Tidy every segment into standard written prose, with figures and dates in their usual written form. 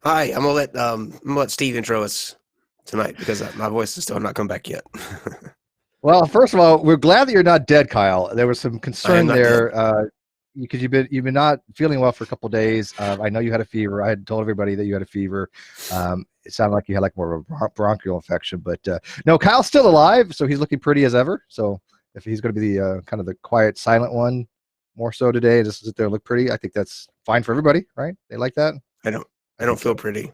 Hi, I'm gonna let Steve intro us tonight because my voice is still not come back yet. Well, first of all, we're glad that you're not dead, Kyle. There was some I am concern not dead. there because you've been not feeling well for a couple of days. I know you had a fever. I had told everybody that you had a fever. It sounded like you had like more of a bronchial infection, but no, Kyle's still alive, so he's looking pretty as ever. So if he's going to be the kind of the quiet, silent one, more so today, just sit there and look pretty, I think that's fine for everybody, right? They like that. I don't. I I don't think feel so. pretty.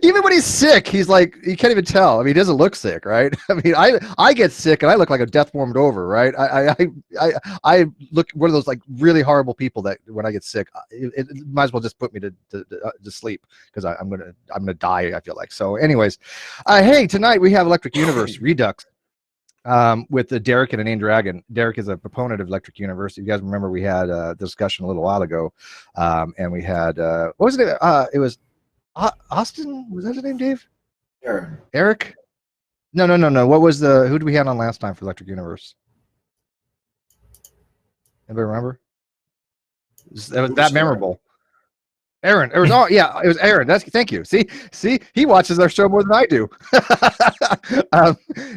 Even when he's sick, he's like you can't even tell. I mean, he doesn't look sick, right? I mean, I get sick and I look like a death warmed over, right? I look one of those like really horrible people that when I get sick, it might as well just put me to sleep because I'm gonna die. I feel like so. Anyways, hey, tonight we have Electric Universe Redux. With the Derek and Inane Dragon. Derek is a proponent of Electric Universe. You guys remember we had a discussion a little while ago, and we had what was it? It was Austin, was that his name, Dave? Aaron. Eric? No. What was the who did we have on last time for Electric Universe? Anybody remember? That was that memorable. Aaron. It was it was Aaron. Thank you. See, he watches our show more than I do.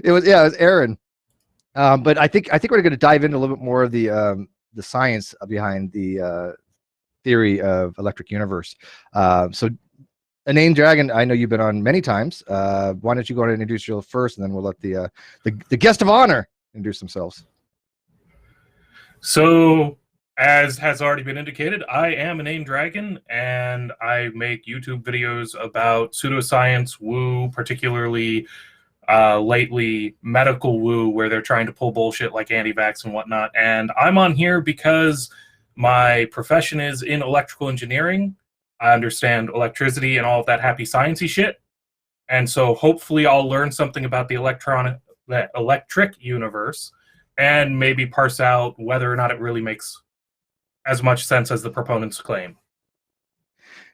It was Aaron. But I think we're going to dive into a little bit more of the science behind the theory of Electric Universe. So Inane Dragon, I know you've been on many times. Why don't you go ahead and introduce yourself first, and then we'll let the guest of honor introduce themselves. So, as has already been indicated, I am an Inane Dragon, and I make YouTube videos about pseudoscience, woo, particularly lately medical woo, where they're trying to pull bullshit like anti-vax and whatnot. And I'm on here because my profession is in electrical engineering. I understand electricity and all of that happy sciencey shit. And so hopefully I'll learn something about the electric universe and maybe parse out whether or not it really makes as much sense as the proponents claim.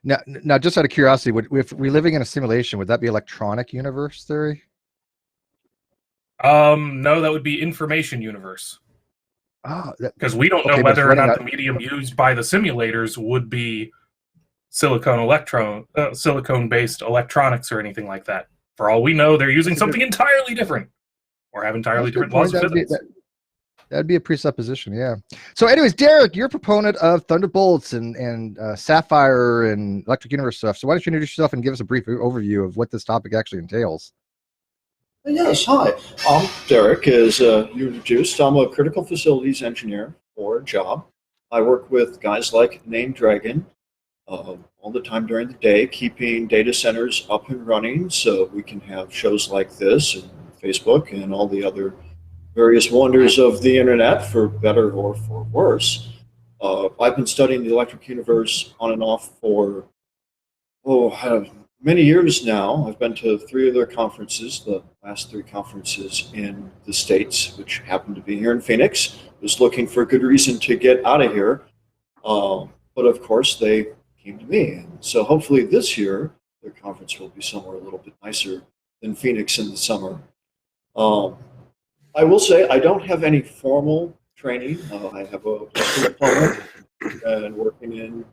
Now, just out of curiosity, if we're living in a simulation, would that be electronic universe theory? No, that would be information universe. Because we don't know whether or not the medium used by the simulators would be silicone-based electronics or anything like that. For all we know, they're using something entirely different or have entirely different laws of physics. That'd be a presupposition, yeah. So anyways, Derek, you're a proponent of Thunderbolts and Sapphire and Electric Universe stuff. So why don't you introduce yourself and give us a brief overview of what this topic actually entails? Yes, hi. I'm Derek, as you introduced. I'm a critical facilities engineer for a job. I work with guys like Inane Dragon all the time during the day, keeping data centers up and running so we can have shows like this and Facebook and all the other various wonders of the internet, for better or for worse. I've been studying the electric universe on and off for many years now. I've been to 3 of their conferences, the last 3 conferences in the States, which happened to be here in Phoenix. Was looking for a good reason to get out of here. But of course, they came to me. And so hopefully this year, their conference will be somewhere a little bit nicer than Phoenix in the summer. I will say I don't have any formal training. I have a diploma and working in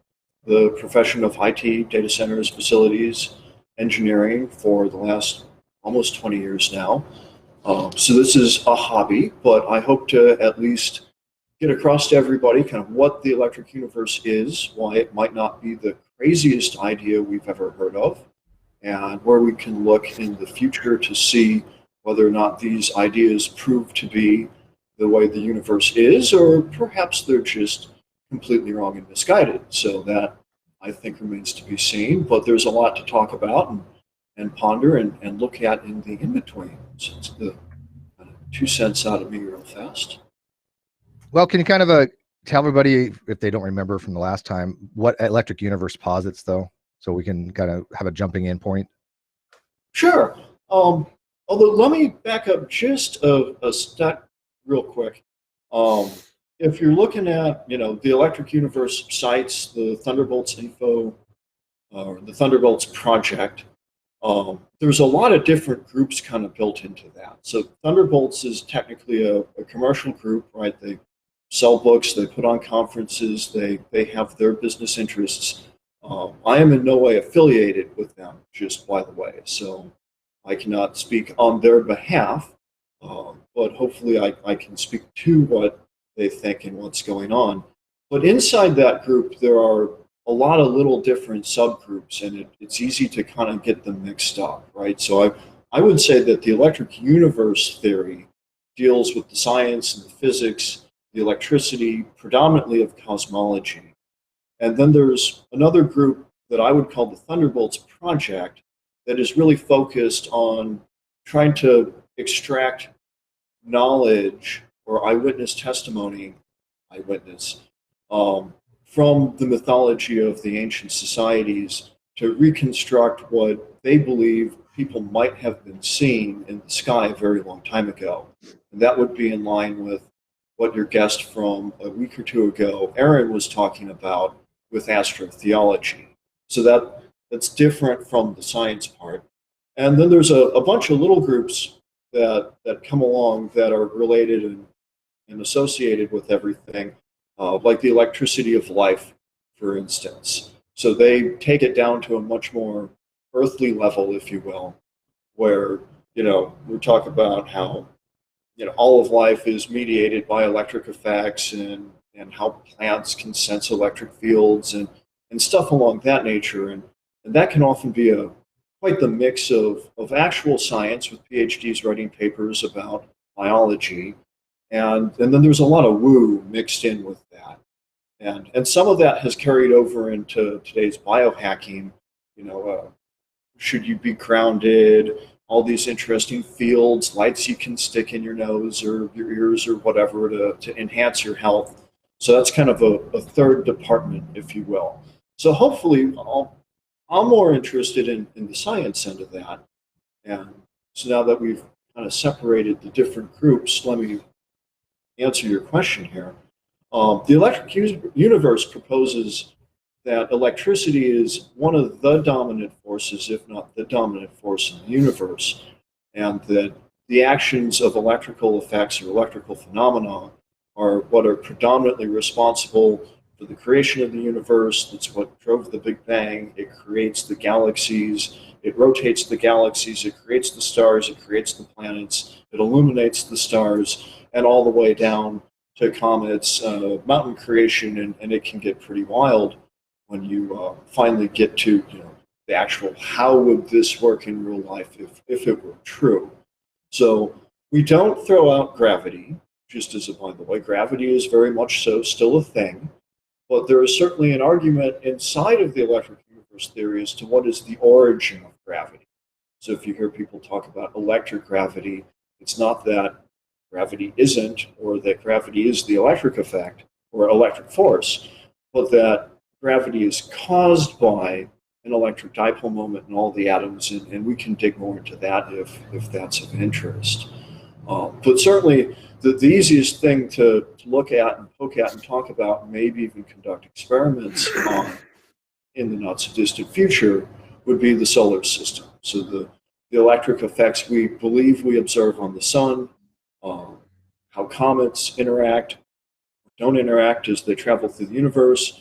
the profession of IT, data centers, facilities, engineering for the last almost 20 years now. So this is a hobby, but I hope to at least get across to everybody kind of what the electric universe is, why it might not be the craziest idea we've ever heard of, and where we can look in the future to see whether or not these ideas prove to be the way the universe is, or perhaps they're just completely wrong and misguided. So that, I think, remains to be seen. But there's a lot to talk about and ponder and look at in the in-between. So it's the 2 cents out of me real fast. Well, can you kind of tell everybody, if they don't remember from the last time, what Electric Universe posits, though, so we can kind of have a jumping in point? Sure. Although, let me back up just a step real quick. If you're looking at, the Electric Universe sites, the Thunderbolts info, or the Thunderbolts project, there's a lot of different groups kind of built into that. So Thunderbolts is technically a commercial group, right? They sell books, they put on conferences, they have their business interests. I am in no way affiliated with them, just by the way, so I cannot speak on their behalf, but hopefully I can speak to what they think and what's going on. But inside that group, there are a lot of little different subgroups, and it's easy to kind of get them mixed up, right? So I would say that the electric universe theory deals with the science and the physics, the electricity, predominantly of cosmology. And then there's another group that I would call the Thunderbolts Project that is really focused on trying to extract knowledge or eyewitness testimony, eyewitness, from the mythology of the ancient societies to reconstruct what they believe people might have been seeing in the sky a very long time ago. And that would be in line with what your guest from a week or two ago, Aaron, was talking about with astrotheology. So that's different from the science part. And then there's a bunch of little groups that come along that are related and associated with everything, like the electricity of life, for instance. So they take it down to a much more earthly level, if you will, where, we talk about how, all of life is mediated by electric effects and how plants can sense electric fields and stuff along that nature. And that can often be quite the mix of actual science with PhDs writing papers about biology. And then there's a lot of woo mixed in with that. And some of that has carried over into today's biohacking. Should you be grounded? All these interesting fields, lights you can stick in your nose or your ears or whatever to enhance your health. So that's kind of a third department, if you will. So hopefully I'm more interested in the science end of that. And so now that we've kind of separated the different groups, let me answer your question here. The electric universe proposes that electricity is one of the dominant forces, if not the dominant force in the universe, and that the actions of electrical effects or electrical phenomena are what are predominantly responsible for the creation of the universe. That's what drove the Big Bang. It creates the galaxies. It rotates the galaxies. It creates the stars. It creates the planets. It illuminates the stars, and all the way down to comets, mountain creation, and it can get pretty wild when you finally get to the actual how would this work in real life if it were true. So we don't throw out gravity, just as a by the way. Gravity is very much so still a thing, but there is certainly an argument inside of the electric universe theory as to what is the origin of gravity. So if you hear people talk about electric gravity, it's not that gravity isn't, or that gravity is the electric effect or electric force, but that gravity is caused by an electric dipole moment in all the atoms, and we can dig more into that if that's of interest. But certainly the easiest thing to look at and poke at and talk about, and maybe even conduct experiments on in the not so distant future, would be the solar system. So the electric effects we believe we observe on the sun, how comets interact, don't interact as they travel through the universe.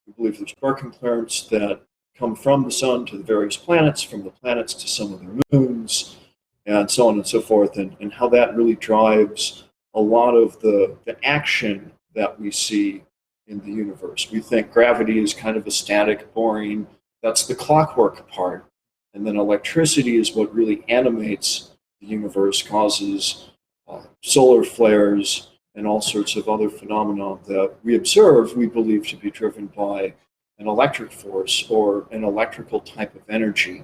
We believe there's sparking currents that come from the sun to the various planets, from the planets to some of their moons, and so on and so forth, and how that really drives a lot of the action that we see in the universe. We think gravity is kind of a static, boring, that's the clockwork part, and then electricity is what really animates the universe, causes solar flares, and all sorts of other phenomena that we observe, we believe to be driven by an electric force or an electrical type of energy.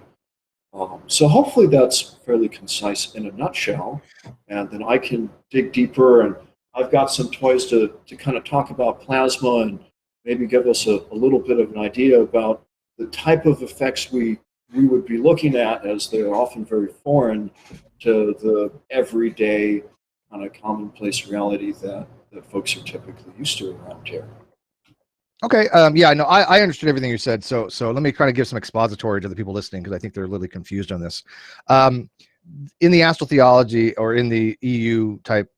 So hopefully that's fairly concise in a nutshell, and then I can dig deeper, and I've got some toys to kind of talk about plasma and maybe give us a little bit of an idea about the type of effects we would be looking at, as they're often very foreign to the everyday kind of commonplace reality that folks are typically used to around here. Okay. Yeah, no, I understood everything you said. So let me kind of give some expository to the people listening, because I think they're a little confused on this. In the astrotheology or in the EU type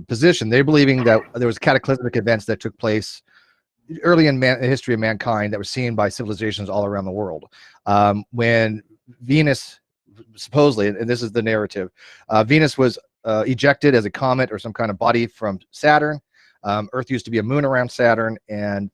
position, they're believing that there was cataclysmic events that took place early in the history of mankind that were seen by civilizations all around the world. When Venus, supposedly, and this is the narrative, Venus was ejected as a comet or some kind of body from Saturn. Earth used to be a moon around Saturn, and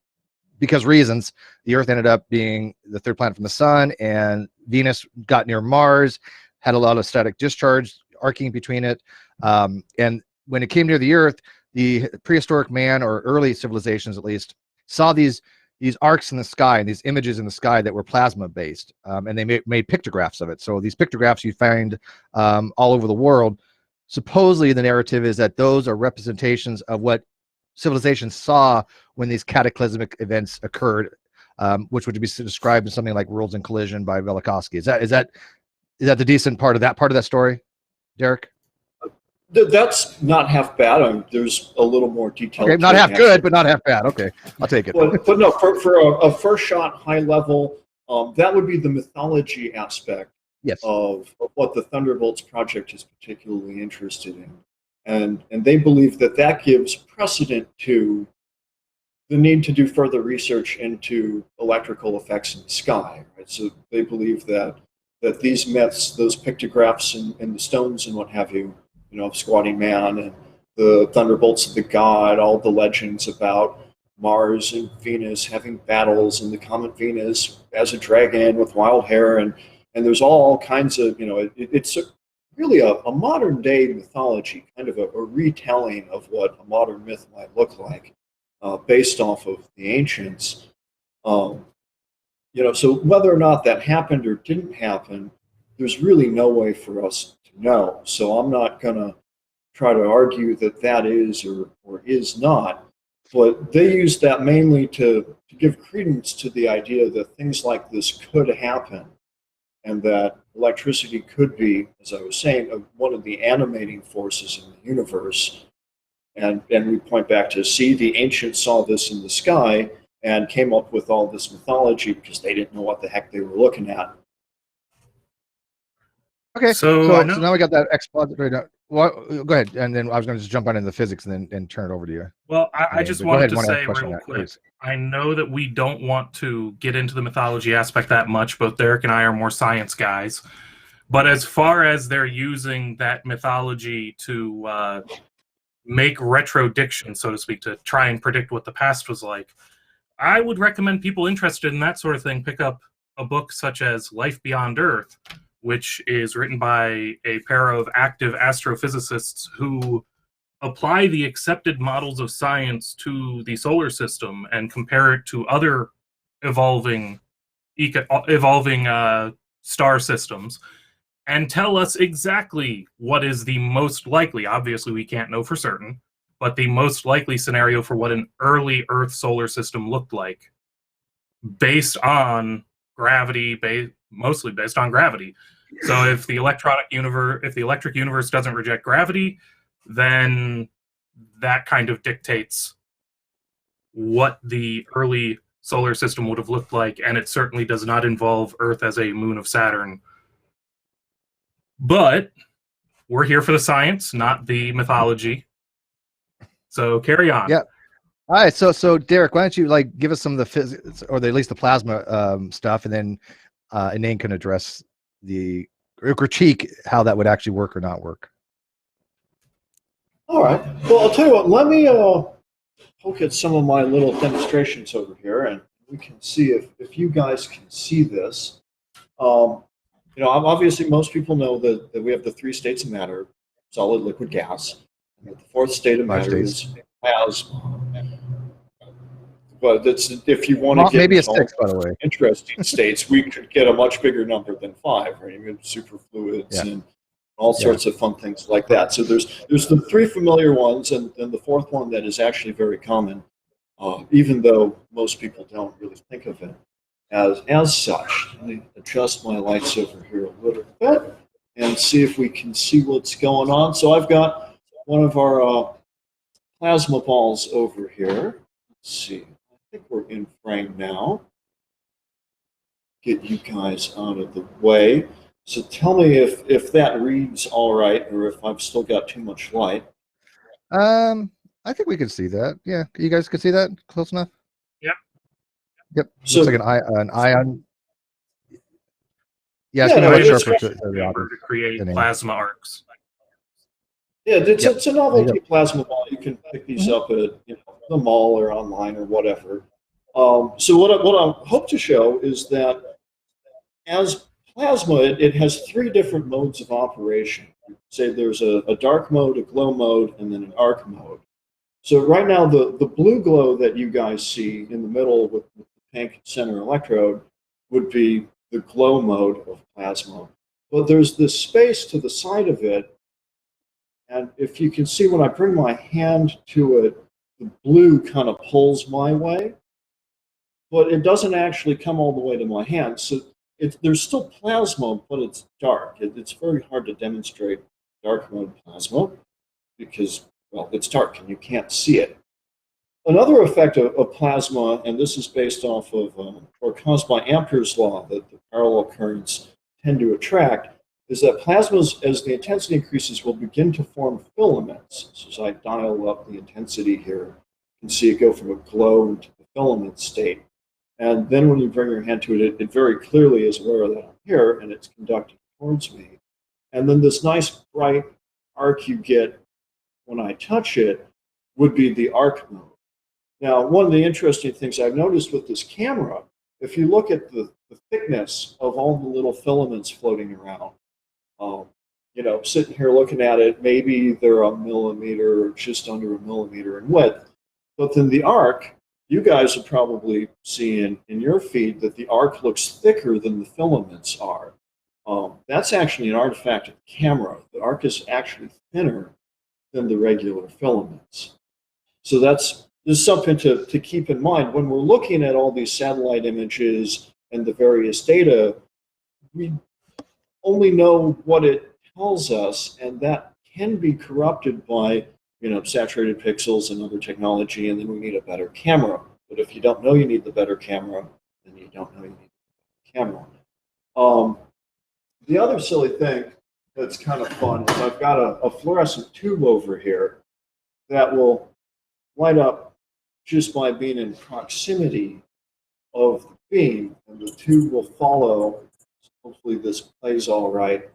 because reasons, the Earth ended up being the third planet from the sun, and Venus got near Mars, had a lot of static discharge arcing between it. And when it came near the Earth, the prehistoric man, or early civilizations at least, saw these arcs in the sky and these images in the sky that were plasma based, and they made pictographs of it. So these pictographs you find all over the world. Supposedly the narrative is that those are representations of what civilizations saw when these cataclysmic events occurred, which would be described as something like Worlds in Collision by Velikovsky. Is that the decent part of that story, Derek? That's not half bad. There's a little more detail. Okay, not half good, but not half bad. Okay, I'll take it. But no, for a first shot, high level, that would be the mythology aspect. Yes. Of what the Thunderbolts project is particularly interested in. And they believe that gives precedent to the need to do further research into electrical effects in the sky. Right? So they believe that these myths, those pictographs in the stones and what have you, of Squatty Man and the Thunderbolts of the God, all the legends about Mars and Venus having battles, and the comet Venus as a dragon with wild hair, and there's all kinds of, it's really a modern day mythology, kind of a retelling of what a modern myth might look like, based off of the ancients. So whether or not that happened or didn't happen, there's really no way for us to know. So I'm not going to try to argue that is or is not, but they use that mainly to give credence to the idea that things like this could happen, and that electricity could be, as I was saying, one of the animating forces in the universe. And we point back to, the ancients saw this in the sky and came up with all this mythology because they didn't know what the heck they were looking at. Okay, so now we got that expository. Well, go ahead, and then I was going to just jump on into the physics and then turn it over to you. Well, I just wanted to say real quick, please. I know that we don't want to get into the mythology aspect that much. Both Derek and I are more science guys. But as far as they're using that mythology to make retrodiction, so to speak, to try and predict what the past was like, I would recommend people interested in that sort of thing pick up a book such as Life Beyond Earth, which is written by a pair of active astrophysicists who apply the accepted models of science to the solar system and compare it to other evolving star systems, and tell us exactly what is the most likely, obviously we can't know for certain, but the most likely scenario for what an early Earth solar system looked like, based on gravity, mostly based on gravity. So if the electric universe doesn't reject gravity, then that kind of dictates what the early solar system would have looked like, and it certainly does not involve Earth as a moon of Saturn. But we're here for the science, not the mythology. So carry on. Yeah. All right. So Derek, why don't you give us some of the physics, or at least the plasma stuff, and then Inane can address or critique how that would actually work or not work. All right. Well, I'll tell you what. Let me poke at some of my little demonstrations over here, and we can see if you guys can see this. Obviously, most people know that we have the three states of matter: solid, liquid, gas. And the fourth state of matter is plasma. But if you want to get maybe a 6, by the way, interesting states, we could get a much bigger number than 5, right? You have superfluids and all sorts of fun things like that. So there's the three familiar ones, and the fourth one that is actually very common, even though most people don't really think of it as such. Let me adjust my lights over here a little bit and see if we can see what's going on. So I've got one of our plasma balls over here. Let's see. I think we're in frame now. Get you guys out of the way. So tell me if that reads all right, or if I've still got too much light. I think we can see that. Yeah, you guys can see that close enough. Yeah, Yep. So- Looks like an ion. Yeah, it's Yeah, gonna no, be it's- sharper to the chamber audience. to create Inane. plasma arcs. Yeah, it's, Yep. it's a novelty plasma ball. You can pick these up at the mall or online or whatever. So what I hope to show is that as plasma, it has three different modes of operation. Say there's a dark mode, a glow mode, and then an arc mode. So right now, the blue glow that you guys see in the middle with the pink center electrode would be the glow mode of plasma. But there's this space to the side of it, and if you can see when I bring my hand to it, the blue kind of pulls my way, but it doesn't actually come all the way to my hand. So there's still plasma, but it's dark. It's very hard to demonstrate dark mode plasma because, well, it's dark and you can't see it. Another effect of plasma, and this is based off of, or caused by Ampere's law, that the parallel currents tend to attract, is that plasmas, as the intensity increases, will begin to form filaments. So as I dial up the intensity here, you can see it go from a glow into the filament state. And then when you bring your hand to it, it very clearly is aware that I'm here, and it's conducted towards me. And then this nice bright arc you get when I touch it would be the arc mode. Now, one of the interesting things I've noticed with this camera, if you look at the thickness of all the little filaments floating around, sitting here looking at it, maybe they're a millimeter or just under a millimeter in width. But then the arc, you guys are probably seeing in your feed that the arc looks thicker than the filaments are. That's actually an artifact of the camera. The arc is actually thinner than the regular filaments. So this is something to keep in mind. When we're looking at all these satellite images and the various data, we only know what it tells us, and that can be corrupted by saturated pixels and other technology, and then we need a better camera. But if you don't know you need the better camera, then you don't know you need the camera. The other silly thing that's kind of fun is I've got a fluorescent tube over here that will light up just by being in proximity of the beam, and the tube will follow. Hopefully this plays all right.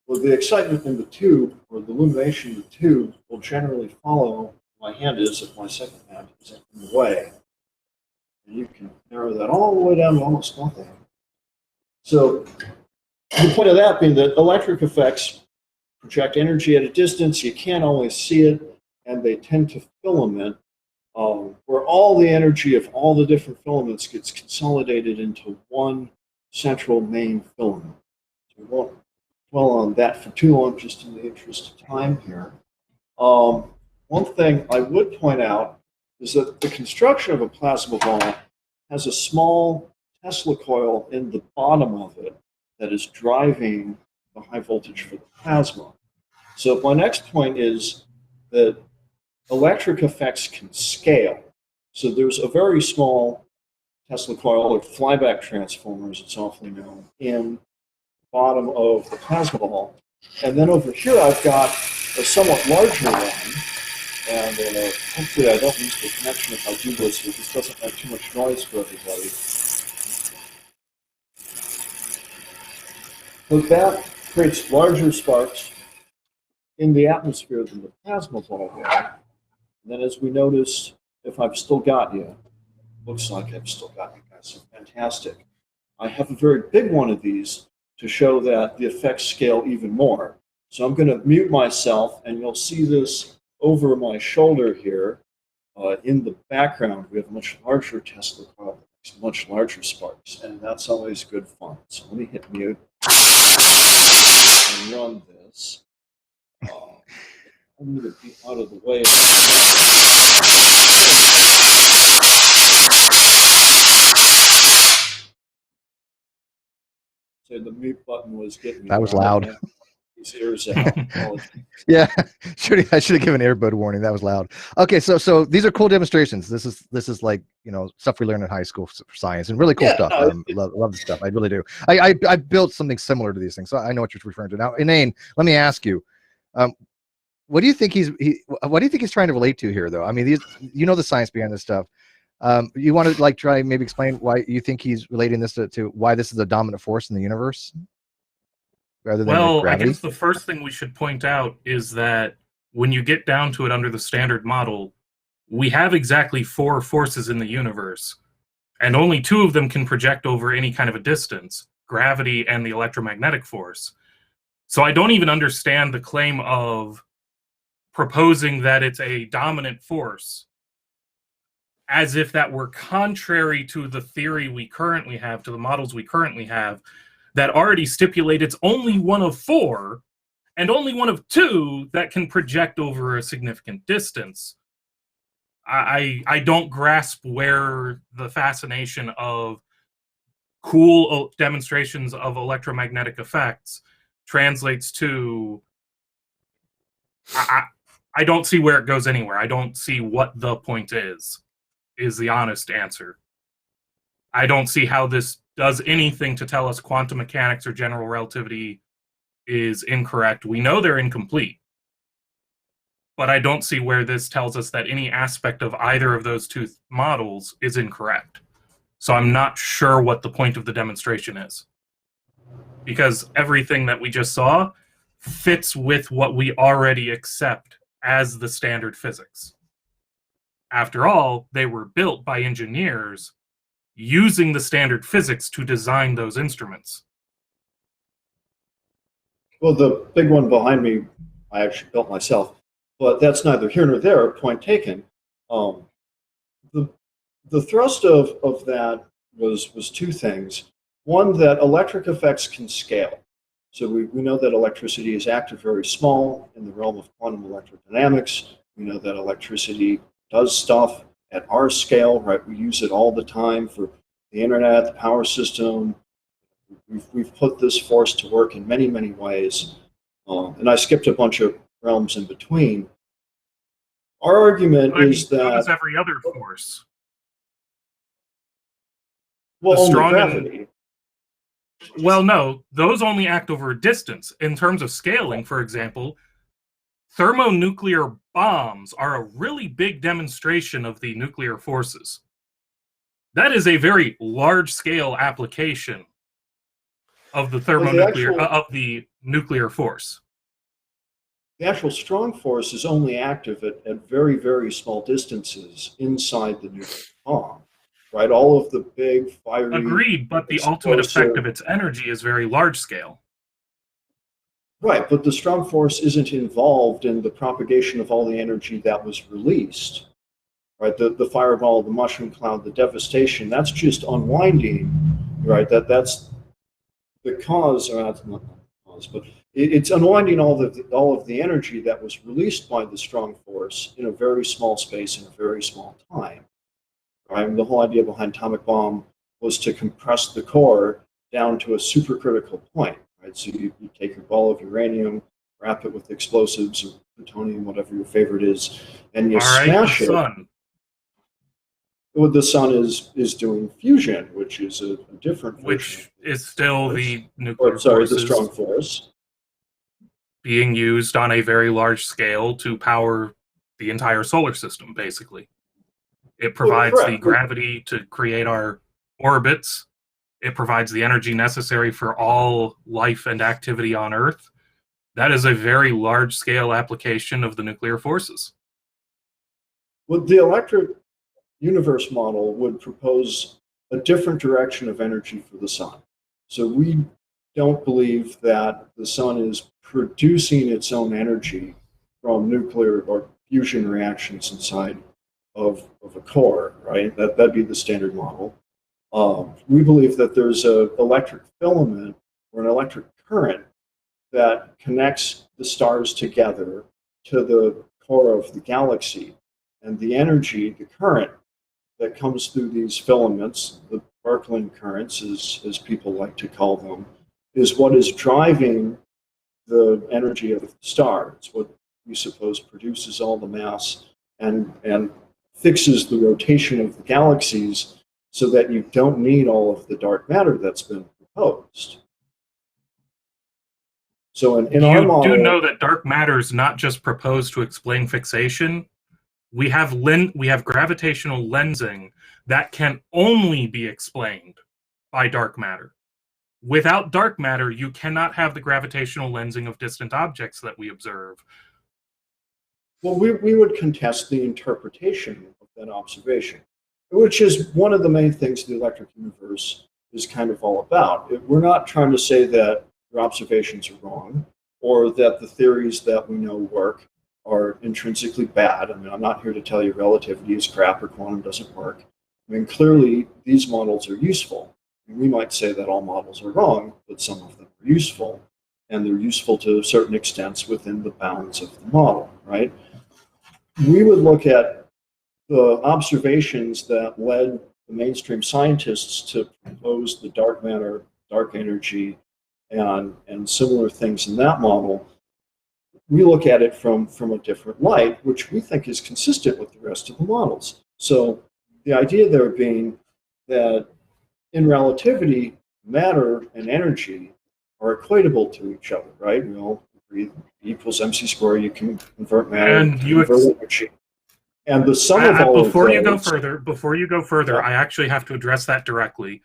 Well, the excitement in the tube, or the illumination of the tube, will generally follow my hand is if my second hand isn't in the way. And you can narrow that all the way down to almost nothing. So the point of that being that electric effects project energy at a distance. You can't always see it, and they tend to filament, where all the energy of all the different filaments gets consolidated into one central main filament. So we won't dwell on that for too long, just in the interest of time here. One thing I would point out is that the construction of a plasma ball has a small Tesla coil in the bottom of it that is driving the high voltage for the plasma. So my next point is that electric effects can scale. So there's a very small Tesla coil, or flyback transformers, it's awfully known, in the bottom of the plasma ball. And then over here I've got a somewhat larger one, and hopefully I don't lose the connection if I do this, so this doesn't make too much noise for everybody. But that creates larger sparks in the atmosphere than the plasma ball will. And then as we notice, if I've still got you, looks like I've still got you guys, so fantastic. I have a very big one of these to show that the effects scale even more. So I'm going to mute myself, and you'll see this over my shoulder here. In the background, we have a much larger Tesla coil that makes much larger sparks, and that's always good fun. So let me hit mute and run this. I'm going to be out of the way. So the mute button was getting me. That was loud. These ears out. Yeah, I should have given earbud warning. That was loud. Okay, so these are cool demonstrations. This is like stuff we learned in high school for science, and really cool stuff. Love the stuff. I really do. I built something similar to these things, so I know what you're referring to. Now, Inane, let me ask you, what do you think he's trying to relate to here, though? I mean, the science behind this stuff. You want to like try maybe explain why you think he's relating this to why this is a dominant force in the universe rather than like Well, I gravity? guess the first thing we should point out is that when you get down to it under the standard model, we have exactly 4 forces in the universe, and only 2 of them can project over any kind of a distance: gravity and the electromagnetic force. So I don't even understand the claim of proposing that it's a dominant force as if that were contrary to the theory we currently have, to the models we currently have, that already stipulate it's only one of 4 and only one of 2 that can project over a significant distance. I don't grasp where the fascination of cool demonstrations of electromagnetic effects translates to. I don't see where it goes anywhere. I don't see what the point is the honest answer. I don't see how this does anything to tell us quantum mechanics or general relativity is incorrect. We know they're incomplete, but I don't see where this tells us that any aspect of either of those 2 models is incorrect. So I'm not sure what the point of the demonstration is, because everything that we just saw fits with what we already accept as the standard physics. After all, they were built by engineers using the standard physics to design those instruments. Well, the big one behind me, I actually built myself, but that's neither here nor there. Point taken. The the thrust of that was 2 things. One, that electric effects can scale. So we know that electricity is active very small in the realm of quantum electrodynamics. We know that electricity does stuff at our scale, right? We use it all the time for the internet, the power system. We've put this force to work in many, many ways. And I skipped a bunch of realms in between. Our argument is so that... does every other force. Well, The only strong gravity. Well, no, those only act over a distance. In terms of scaling, for example, thermonuclear bombs are a really big demonstration of the nuclear forces. That is a very large-scale application of the of the nuclear force. The actual strong force is only active at very, very small distances inside the nuclear bomb, right? All of the big fiery... Agreed, but the ultimate effect of its energy is very large-scale. Right, but the strong force isn't involved in the propagation of all the energy that was released. Right, the fireball, the mushroom cloud, the devastation, that's just unwinding, right? That's the cause, or that's not the cause, but it's unwinding all of the energy that was released by the strong force in a very small space in a very small time. Right? And the whole idea behind atomic bomb was to compress the core down to a supercritical point. Right? So you take your ball of uranium, wrap it with explosives or plutonium, whatever your favorite is, and you smash it. Sun. Well, the sun is doing fusion, which is a different version. Which is still the nuclear the strong force. Being used on a very large scale to power the entire solar system, basically. It provides the gravity to create our orbits. It provides the energy necessary for all life and activity on Earth. That is a very large-scale application of the nuclear forces. Well, the electric universe model would propose a different direction of energy for the sun. So we don't believe that the sun is producing its own energy from nuclear or fusion reactions inside of a core, right? That'd be the standard model. We believe that there's an electric filament or an electric current that connects the stars together to the core of the galaxy. And the energy, the current that comes through these filaments, the Barkland currents, as people like to call them, is what is driving the energy of the star. It's what we suppose produces all the mass and fixes the rotation of the galaxies so that you don't need all of the dark matter that's been proposed. So in our model... You do know that dark matter is not just proposed to explain fixation. We have gravitational lensing that can only be explained by dark matter. Without dark matter, you cannot have the gravitational lensing of distant objects that we observe. Well, we would contest the interpretation of that observation, which is one of the main things the electric universe is kind of all about. We're not trying to say that your observations are wrong or that the theories that we know work are intrinsically bad. I mean, I'm not here to tell you relativity is crap or quantum doesn't work. I mean, clearly these models are useful. We might say that all models are wrong, but some of them are useful, and they're useful to certain extents within the bounds of the model, right? We would look at the observations that led the mainstream scientists to propose the dark matter, dark energy, and similar things in that model. We look at it from a different light, which we think is consistent with the rest of the models. So the idea there being that in relativity, matter and energy are equatable to each other, right? We all agree E equals mc squared. You can convert matter, And you can convert energy. And the sum of all before of you go those, further, yeah. I actually have to address that directly,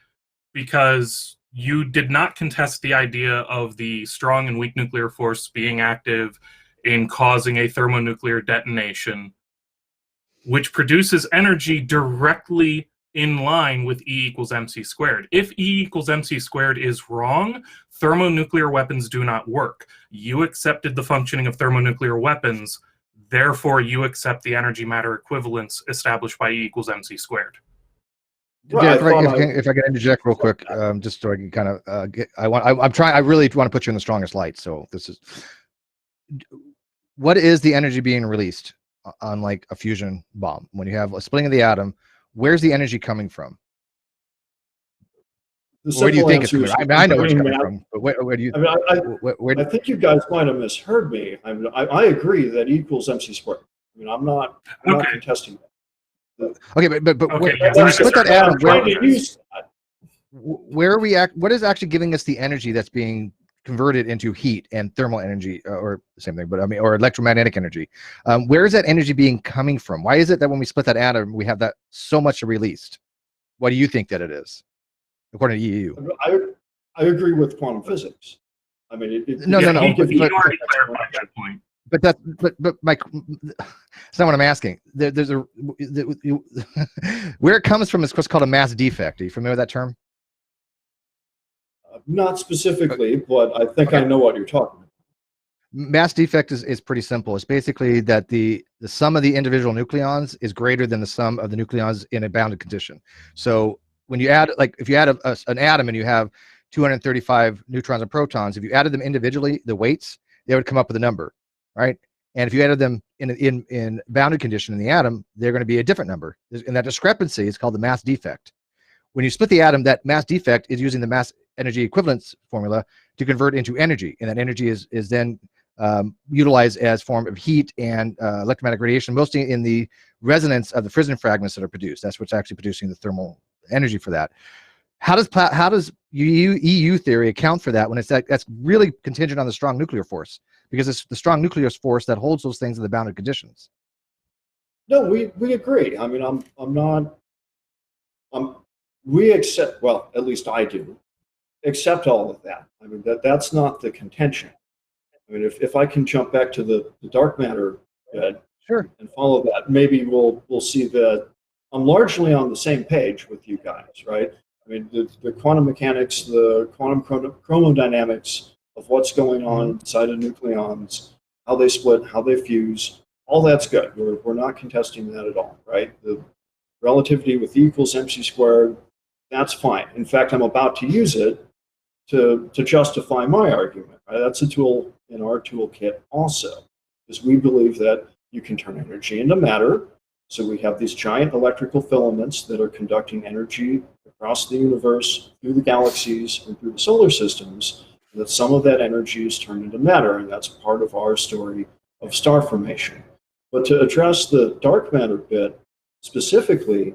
because you did not contest the idea of the strong and weak nuclear force being active in causing a thermonuclear detonation, which produces energy directly in line with E equals mc squared. If E equals mc squared is wrong, thermonuclear weapons do not work. You accepted the functioning of thermonuclear weapons, therefore you accept the energy matter equivalence established by E equals mc squared. Right, If I can interject real quick, just so I can kind of get, I really want to put you in the strongest light. So this is, what is the energy being released on like a fusion bomb? When you have a splitting of the atom, where's the energy coming from? Where do you think it's coming from? I know where it's coming from, but where do you? I think you guys might have misheard me. I agree that E equals mc squared. I mean, I'm not contesting that. Okay, but Okay, when you split that atom, where are we at? What is actually giving us the energy that's being converted into heat and thermal energy, or the same thing, but I mean, or electromagnetic energy? Where is that energy being coming from? Why is it that when we split that atom, we have that so much released? What do you think that it is, according to EU? I agree with quantum physics. I mean, no. He already clarified that point. But my, that's not what I'm asking. There's where it comes from is what's called a mass defect. Are you familiar with that term? Not specifically, but I think I know what you're talking about. Mass defect is pretty simple. It's basically that the sum of the individual nucleons is greater than the sum of the nucleons in a bounded condition. So when you add, like if you add an atom and you have 235 neutrons and protons, if you added them individually, the weights, they would come up with a number, right? And if you added them in bounded condition in the atom, they're going to be a different number. And that discrepancy is called the mass defect. When you split the atom, that mass defect is using the mass energy equivalence formula to convert into energy, and that energy is then utilized as form of heat and electromagnetic radiation, mostly in the resonance of the fission fragments that are produced. That's what's actually producing the thermal energy for that. How does EU theory account for that when it's that's really contingent on the strong nuclear force, because it's the strong nuclear force that holds those things in the bounded conditions? No, we agree. I mean, we accept, well, at least I do, accept all of that. I mean, that's not the contention. I mean, if I can jump back to the dark matter bit, sure, and follow that, maybe we'll see that I'm largely on the same page with you guys, right? I mean, the quantum mechanics, the quantum chromodynamics of what's going on inside of nucleons, how they split, how they fuse, all that's good. We're not contesting that at all, right? The relativity with E equals mc squared, that's fine. In fact, I'm about to use it to justify my argument. Right? That's a tool in our toolkit also, because we believe that you can turn energy into matter. So we have these giant electrical filaments that are conducting energy across the universe, through the galaxies, and through the solar systems, and that some of that energy is turned into matter, and that's part of our story of star formation. But to address the dark matter bit specifically,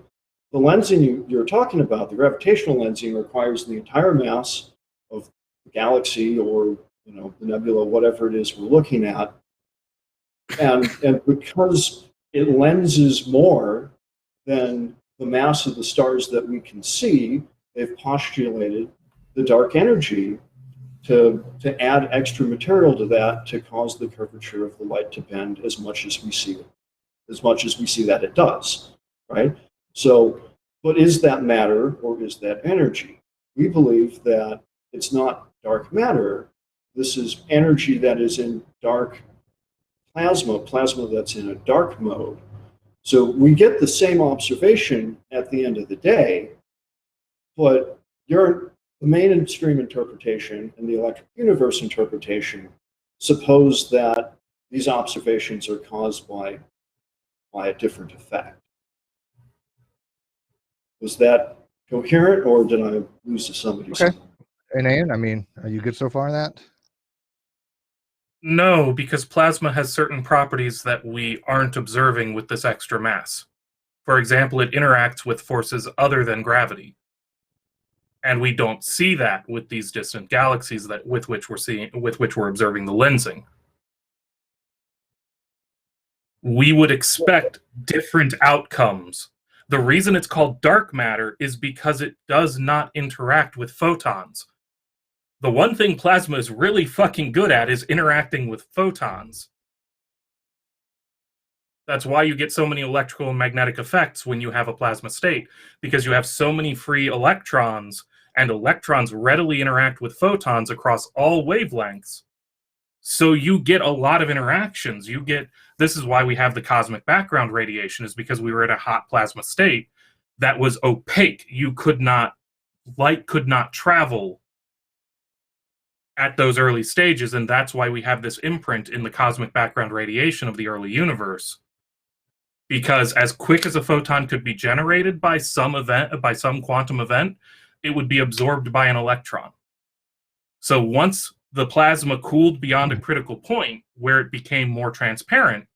the lensing you're talking about, the gravitational lensing, requires the entire mass of the galaxy or the nebula, whatever it is we're looking at. And because it lenses more than the mass of the stars that we can see. They've postulated the dark energy to add extra material to that to cause the curvature of the light to bend as much as we see that it does, right? So, but is that matter or is that energy? We believe that it's not dark matter. This is energy that is in dark plasma that's in a dark mode. So we get the same observation at the end of the day, but the mainstream interpretation and the electric universe interpretation suppose that these observations are caused by a different effect. Was that coherent, or did I lose somebody? Okay. Inane, I mean, are you good so far on that? No, because plasma has certain properties that we aren't observing with this extra mass. For example, it interacts with forces other than gravity. And we don't see that with these distant galaxies with which we're observing the lensing. We would expect different outcomes. The reason it's called dark matter is because it does not interact with photons. The one thing plasma is really fucking good at is interacting with photons. That's why you get so many electrical and magnetic effects when you have a plasma state, because you have so many free electrons, and electrons readily interact with photons across all wavelengths. So you get a lot of interactions. This is why we have the cosmic background radiation, is because we were in a hot plasma state that was opaque. Light could not travel at those early stages, and that's why we have this imprint in the cosmic background radiation of the early universe. Because as quick as a photon could be generated by some quantum event, it would be absorbed by an electron. So once the plasma cooled beyond a critical point where it became more transparent,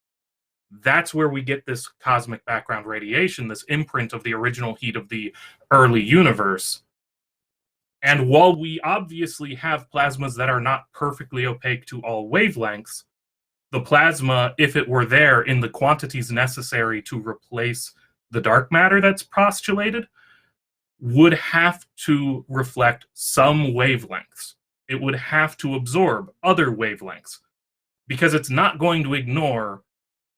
that's where we get this cosmic background radiation, this imprint of the original heat of the early universe. And while we obviously have plasmas that are not perfectly opaque to all wavelengths, the plasma, if it were there in the quantities necessary to replace the dark matter that's postulated, would have to reflect some wavelengths. It would have to absorb other wavelengths, because it's not going to ignore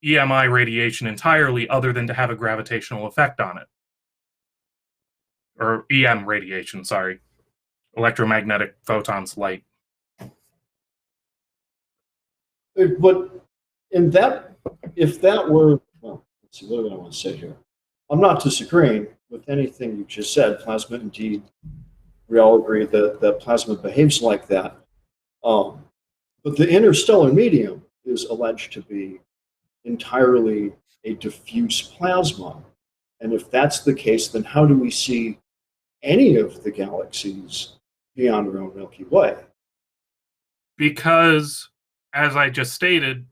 EMI radiation entirely, other than to have a gravitational effect on it. Or EM radiation, sorry. Electromagnetic photons, light. But if that were, well, let's see, what do I want to say here? I'm not disagreeing with anything you just said. Plasma, indeed, we all agree that plasma behaves like that. But the interstellar medium is alleged to be entirely a diffuse plasma. And if that's the case, then how do we see any of the galaxies beyond our own Milky Way? Because, as I just stated,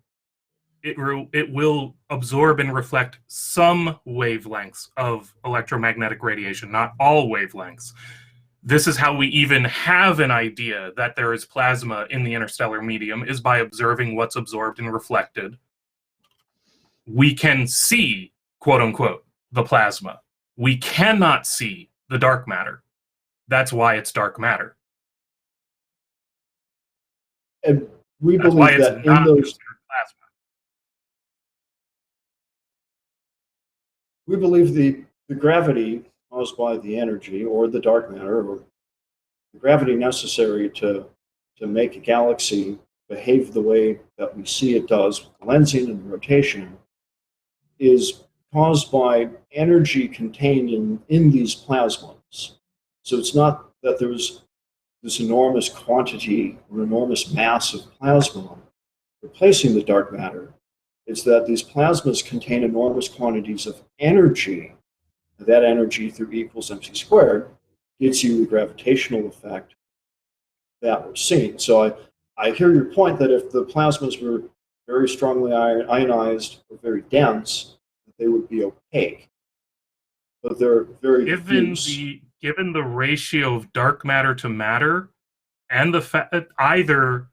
it will absorb and reflect some wavelengths of electromagnetic radiation, not all wavelengths. This is how we even have an idea that there is plasma in the interstellar medium, is by observing what's absorbed and reflected. We can see, quote unquote, the plasma. We cannot see the dark matter. That's why it's dark matter. And we believe that in those plasma. We believe the gravity caused by the energy, or the dark matter, or the gravity necessary to make a galaxy behave the way that we see it does, with the lensing and the rotation, is caused by energy contained in these plasmas. So it's not that there's this enormous quantity or enormous mass of plasma replacing the dark matter. It's that these plasmas contain enormous quantities of energy. That energy, through E equals mc squared, gives you the gravitational effect that we're seeing. So I hear your point that if the plasmas were very strongly ionized or very dense, they would be opaque. But they're very diffuse. Given the ratio of dark matter to matter, and the fact that either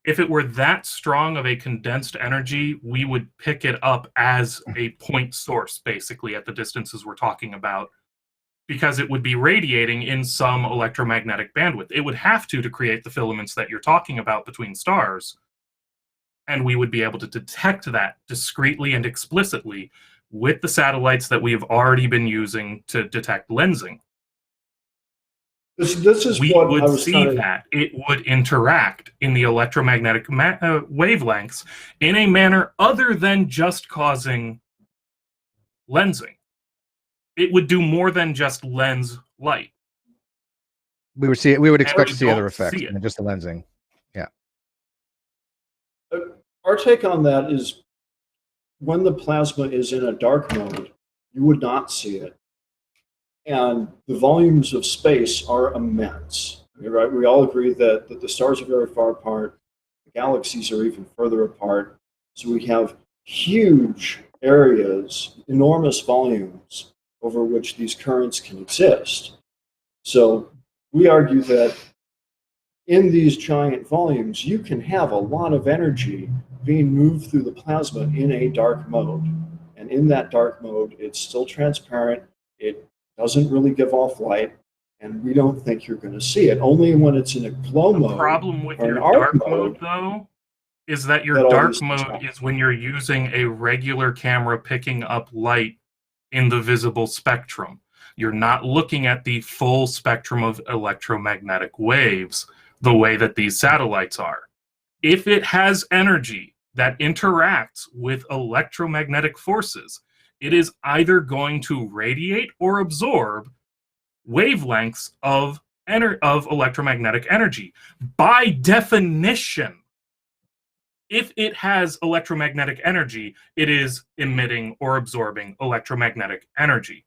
If it were that strong of a condensed energy, we would pick it up as a point source, basically, at the distances we're talking about, because it would be radiating in some electromagnetic bandwidth. It would have to create the filaments that you're talking about between stars, and we would be able to detect that discreetly and explicitly with the satellites that we have already been using to detect lensing. This is We what I would was see trying to. that it would interact in the electromagnetic wavelengths in a manner other than just causing lensing. It would do more than just lens light. We would see it. We would expect we to see other don't effects see it. than just the lensing. Yeah. Our take on that is when the plasma is in a dark mode, you would not see it. And the volumes of space are immense. Right? We all agree that the stars are very far apart, the galaxies are even further apart. So we have huge areas, enormous volumes over which these currents can exist. So we argue that in these giant volumes, you can have a lot of energy being moved through the plasma in a dark mode. And in that dark mode, it's still transparent. It doesn't really give off light, and we don't think you're going to see it. Only when it's in a glow mode. The problem with or your an arc dark mode, though, is that your that all dark these things mode happen. is when you're using a regular camera picking up light in the visible spectrum. You're not looking at the full spectrum of electromagnetic waves the way that these satellites are. If it has energy that interacts with electromagnetic forces, it is either going to radiate or absorb wavelengths of electromagnetic energy. By definition, if it has electromagnetic energy, it is emitting or absorbing electromagnetic energy.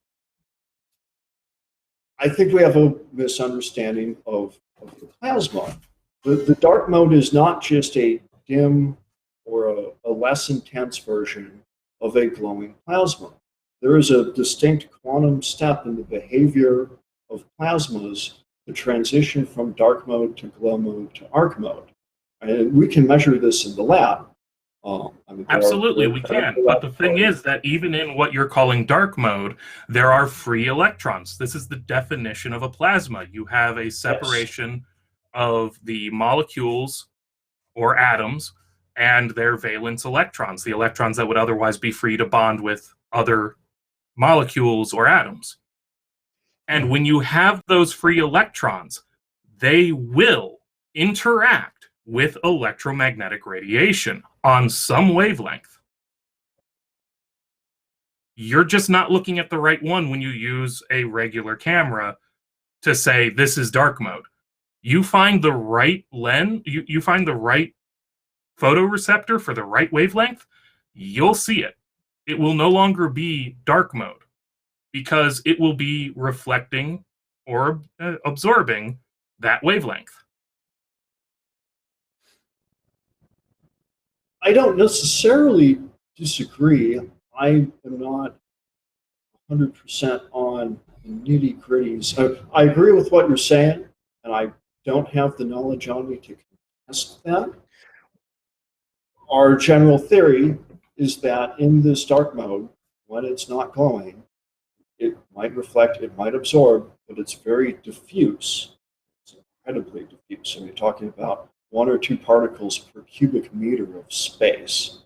I think we have a misunderstanding of the plasma. The dark mode is not just a dim or a less intense version of a glowing plasma. There is a distinct quantum step in the behavior of plasmas to transition from dark mode to glow mode to arc mode. And we can measure this in the lab. Absolutely, we can. But the thing is that even in what you're calling dark mode, there are free electrons. This is the definition of a plasma. You have a separation of the molecules or atoms and their valence electrons, the electrons that would otherwise be free to bond with other molecules or atoms. And when you have those free electrons, they will interact with electromagnetic radiation on some wavelength. You're just not looking at the right one when you use a regular camera to say this is dark mode. You find the right lens, you find the right photoreceptor for the right wavelength, you'll see it. It will no longer be dark mode because it will be reflecting or absorbing that wavelength. I don't necessarily disagree. I am not 100% on the nitty gritties. I agree with what you're saying, and I don't have the knowledge on me to contest that. Our general theory is that in this dark mode, when it's not glowing, it might reflect, it might absorb, but it's very diffuse. It's incredibly diffuse. So you're talking about 1 or 2 particles per cubic meter of space.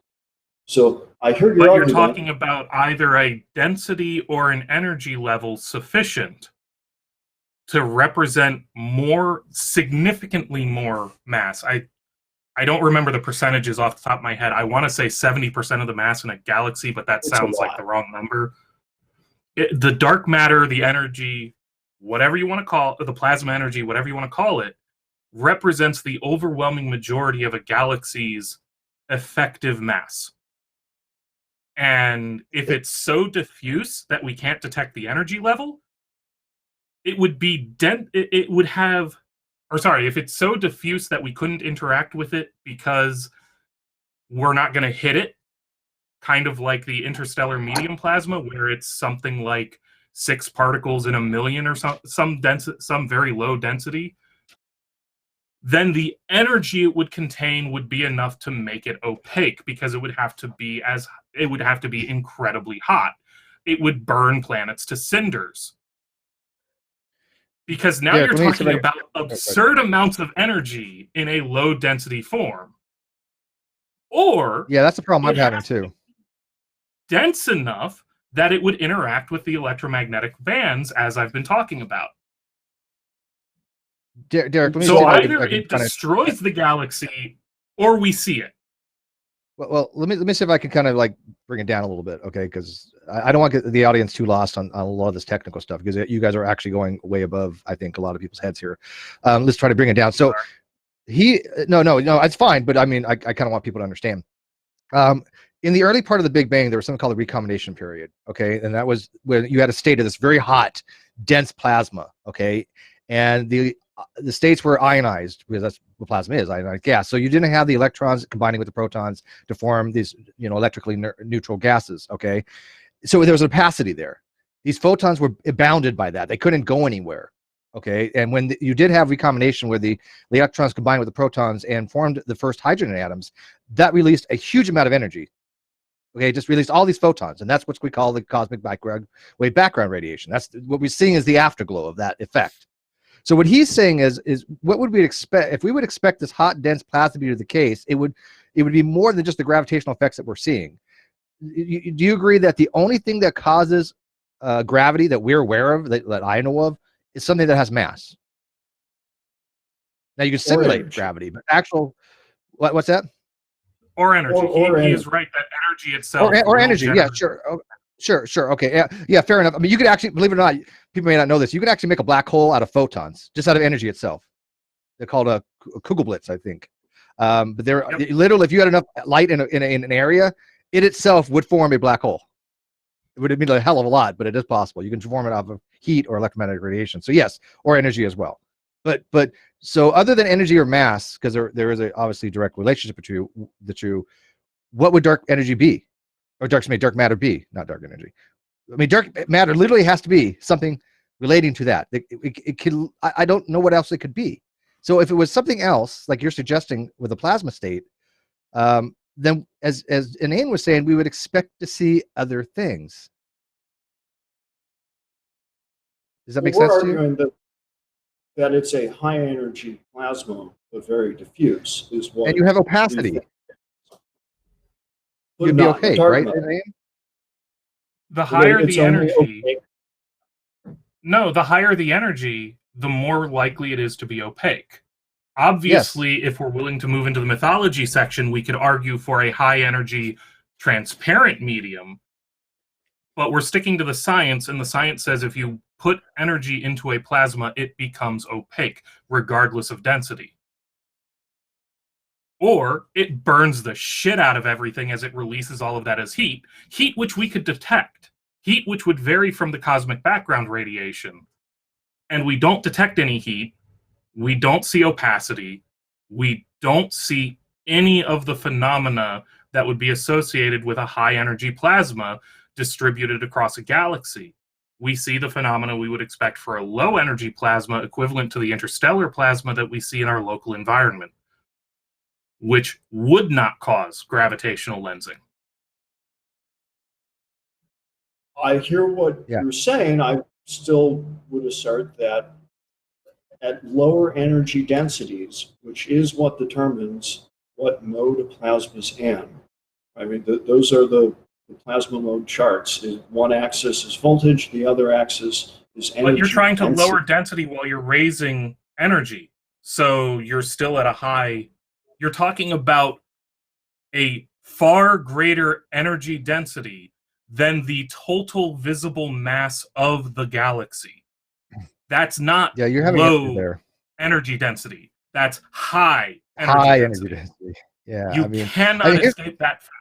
So I hear your argument. But you're talking about either a density or an energy level sufficient to represent more, significantly more mass. I don't remember the percentages off the top of my head. I want to say 70% of the mass in a galaxy, but that sounds like the wrong number. The dark matter, the energy, whatever you want to call it, the plasma energy, whatever you want to call it, represents the overwhelming majority of a galaxy's effective mass. And if it's so diffuse that we can't detect the energy level, it would be it would have, or sorry, if it's so diffuse that we couldn't interact with it because we're not going to hit it, kind of like the interstellar medium plasma, where it's something like 6 particles in a million or some very low density. then the energy it would contain would be enough to make it opaque, because it would have to be incredibly hot. It would burn planets to cinders. Because now Derek, you're let me see talking if I about absurd amounts of energy in a low density form. Or yeah, that's the problem I'm it having has to too. dense enough that it would interact with the electromagnetic bands, as I've been talking about. Derek, let me So see if I either can it kind of. destroys the galaxy, or we see it. Well, let me see if I can kind of like bring it down a little bit, okay? Because I don't want to get the audience too lost on a lot of this technical stuff, because you guys are actually going way above, I think, a lot of people's heads here. Let's try to bring it down. So no, it's fine, but I mean, I kind of want people to understand. In the early part of the Big Bang, there was something called the recombination period, okay? And that was when you had a state of this very hot, dense plasma, okay? And the states were ionized, because that's what plasma is, ionized gas. So you didn't have the electrons combining with the protons to form these, electrically neutral gases, okay? So there was opacity there. These photons were bounded by that. They couldn't go anywhere, okay? And when you did have recombination where the electrons combined with the protons and formed the first hydrogen atoms, that released a huge amount of energy. Okay, it just released all these photons, and that's what we call the cosmic background radiation. That's what we're seeing as the afterglow of that effect. So what he's saying is what would we expect if we would expect this hot, dense plasma to be the case? It would be more than just the gravitational effects that we're seeing. Do you agree that the only thing that causes gravity that we're aware of, that I know of, is something that has mass? Now you can simulate gravity, but what's that? Or energy. He is right that energy itself. Or energy. Yeah, sure. Oh, sure. Okay. Yeah, fair enough. I mean, you could actually, believe it or not, people may not know this, you could actually make a black hole out of photons, just out of energy itself. They're called a Kugelblitz, I think. But they're literally, if you had enough light in an area, it itself would form a black hole. It would mean a hell of a lot, but it is possible. You can form it off of heat or electromagnetic radiation. So yes, or energy as well. But so other than energy or mass, because there is a obviously direct relationship between the two, what would dark energy be? Or dark matter be? Not dark energy. I mean, dark matter literally has to be something relating to that. It can. I don't know what else it could be. So if it was something else, like you're suggesting with a plasma state, then as Inane was saying, we would expect to see other things. Does that make sense to you? We're arguing that it's a high energy plasma, but very diffuse, is what. And you have opacity. You'd be okay, right? The higher the energy, the higher the energy, the more likely it is to be opaque. Obviously, if we're willing to move into the mythology section, we could argue for a high energy transparent medium, but we're sticking to the science, and the science says if you put energy into a plasma, it becomes opaque, regardless of density. Or it burns the shit out of everything as it releases all of that as heat which we could detect, heat which would vary from the cosmic background radiation. And we don't detect any heat, we don't see opacity, we don't see any of the phenomena that would be associated with a high energy plasma distributed across a galaxy. We see the phenomena we would expect for a low energy plasma, equivalent to the interstellar plasma that we see in our local environment, which would not cause gravitational lensing. I hear what you're saying. I still would assert that at lower energy densities, which is what determines what mode a plasma is in. I mean, those are the plasma mode charts. One axis is voltage, the other axis is energy. But you're trying to lower density while you're raising energy. So you're still at a high. You're talking about a far greater energy density than the total visible mass of the galaxy. That's not you're having low energy density. That's high energy density. Yeah, you cannot escape that fact.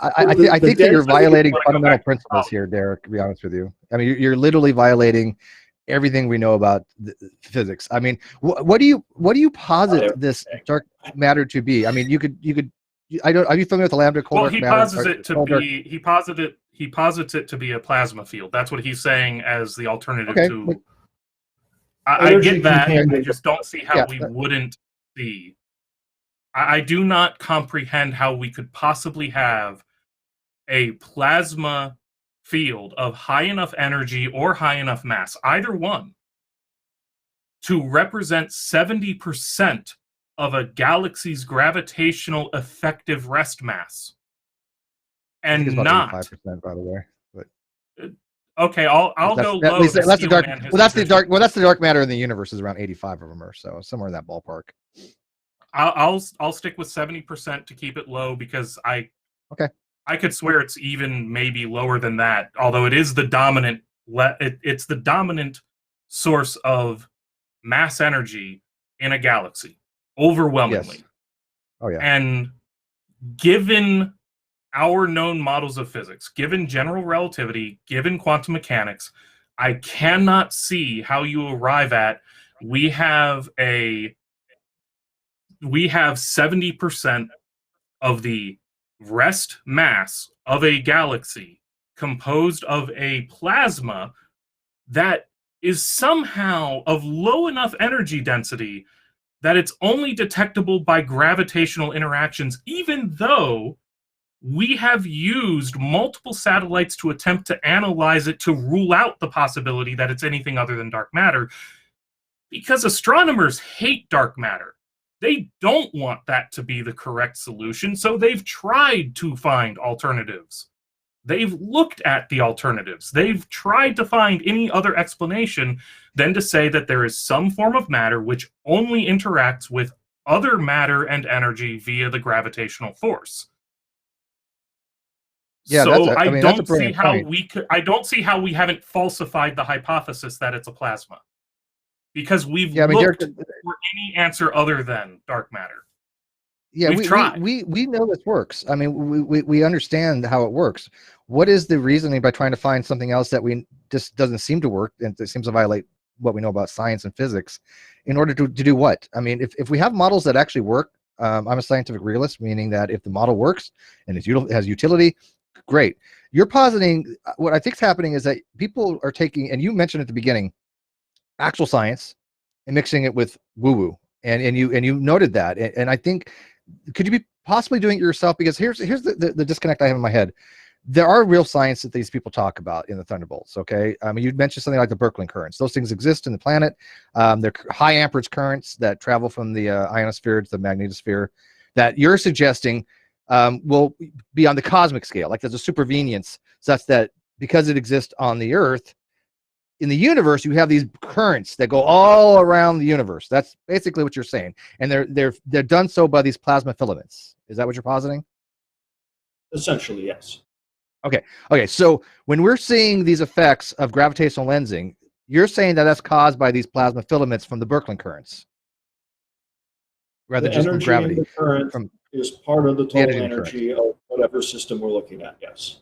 I think that you're violating fundamental principles here, Derek, to be honest with you. I mean, you're literally violating everything we know about physics. I mean, what do you posit this dark matter to be? I mean, you could. Are you familiar with the lambda cold dark matter? He posits it to be a plasma field. That's what he's saying as the alternative to. I Energy get that. contained I in just don't see how Yeah. we wouldn't see. I do not comprehend how we could possibly have a plasma field of high enough energy or high enough mass, either one, to represent 70% of a galaxy's gravitational effective rest mass. I think And it's about not 85%, by the way. But okay, I'll that's, go at low least to that's the Steel dark. Man his Well, that's the position. dark. Well, that's the dark matter in the universe is around 85 of them, or so, somewhere in that ballpark. I'll stick with 70% to keep it low because Okay. I could swear it's even maybe lower than that. Although it is the dominant it's the dominant source of mass energy in a galaxy, overwhelmingly. Yes. Oh yeah. And given our known models of physics, given general relativity, given quantum mechanics, I cannot see how you arrive at we have 70% of the rest mass of a galaxy composed of a plasma that is somehow of low enough energy density that it's only detectable by gravitational interactions, even though we have used multiple satellites to attempt to analyze it to rule out the possibility that it's anything other than dark matter, because astronomers hate dark matter. They don't want that to be the correct solution, so they've tried to find alternatives. They've looked at the alternatives. They've tried to find any other explanation than to say that there is some form of matter which only interacts with other matter and energy via the gravitational force. Yeah, So I mean, that's a brilliant point. I don't see how we haven't falsified the hypothesis that it's a plasma. Because we've Yeah, I mean, looked Derek, for any answer other than dark matter. yeah, We've tried. we know this works. I mean, we understand how it works. What is the reasoning by trying to find something else that we just doesn't seem to work and it seems to violate what we know about science and physics in order to do what? I mean, if we have models that actually work, I'm a scientific realist, meaning that if the model works and has utility, great. You're positing what I think is happening is that people are taking, and you mentioned at the beginning, actual science and mixing it with woo-woo. And you noted that. And I think, could you be possibly doing it yourself? Because here's the disconnect I have in my head. There are real science that these people talk about in the thunderbolts. Okay, I mean, you mentioned something like the Birkeland currents. Those things exist in the planet. They're high amperage currents that travel from the ionosphere to the magnetosphere. That you're suggesting will be on the cosmic scale. Like there's a supervenience such that because it exists on the Earth, in the universe, you have these currents that go all around the universe. That's basically what you're saying, and they're done so by these plasma filaments. Is that what you're positing? Essentially, yes. Okay. So when we're seeing these effects of gravitational lensing, you're saying that that's caused by these plasma filaments from the Birkeland currents, rather The than just from energy gravity. in the current From is part of the the total energy energy of whatever system we're looking at, yes.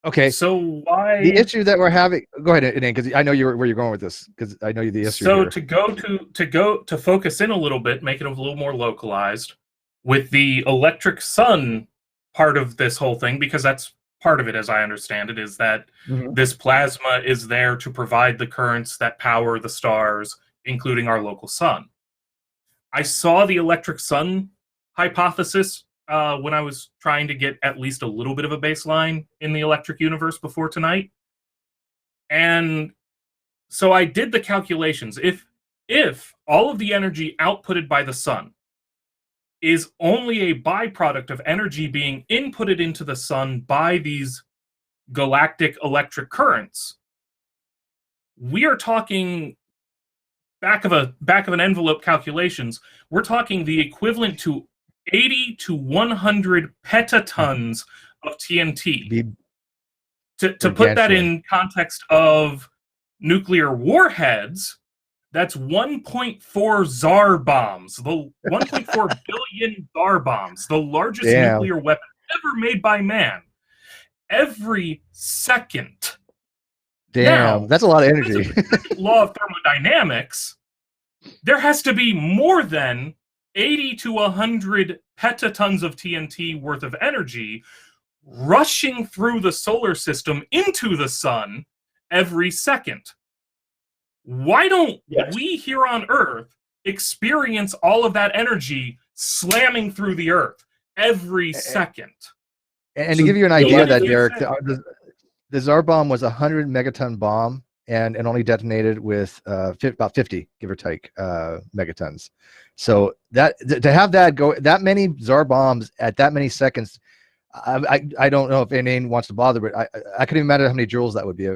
okay. So why The issue that we're having. Go ahead, Inane, because I know where you're going with this. Because I know the issue. So here. to focus in a little bit, make it a little more localized with the electric sun part of this whole thing, because that's part of it, as I understand it, is that this plasma is there to provide the currents that power the stars, including our local sun. I saw the electric sun hypothesis when I was trying to get at least a little bit of a baseline in the electric universe before tonight. And so I did the calculations. If all of the energy outputted by the sun is only a byproduct of energy being inputted into the sun by these galactic electric currents, we are talking back of an envelope calculations. We're talking the equivalent to 80 to 100 petatons of TNT. To put that in context of nuclear warheads, that's 1.4 Tsar bombs, the 1.4 billion Tsar bombs, the largest nuclear weapon ever made by man. Every second. Damn, now, that's a lot of energy. Law of thermodynamics, there has to be more than 80 to 100 petatons of TNT worth of energy rushing through the solar system into the sun every second. Why don't Yes. we here on Earth experience all of that energy slamming through the Earth every second? And So to give you an the idea of that, electric- Derek, the Tsar bomb was a 100 megaton bomb and only detonated with about 50, give or take, megatons. So that to have that go that many Tsar bombs at that many seconds, I don't know if Inane wants to bother, but I couldn't even imagine how many joules that would be.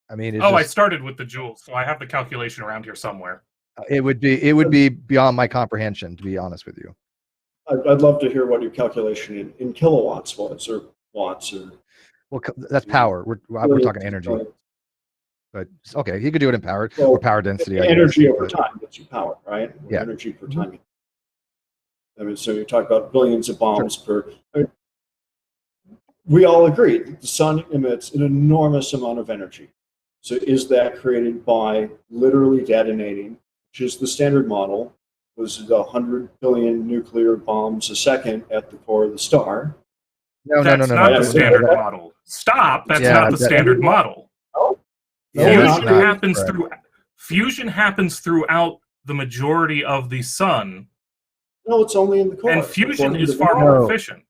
I mean, it's I just, started with the joules, so I have the calculation around here somewhere. it would be beyond my comprehension, to be honest with you. I'd love to hear what your calculation in kilowatts was, or watts, or Well, that's power. We're talking energy, but okay, you could do it in power or power density. I energy guess, over but, time. That's your power, right? Yeah. Energy per time. I mean, so you talk about billions of bombs per. I mean, we all agree that the sun emits an enormous amount of energy. So is that created by literally detonating, which is the standard model, was 100 billion nuclear bombs a second at the core of the star? No, That's no, not no, the no, standard no, model. Stop. That's Yeah, not the that- standard model. Yeah, that's Fusion not happens correct. fusion happens throughout the majority of the sun, No, it's only in the core. and fusion according is to the far model. more No. efficient.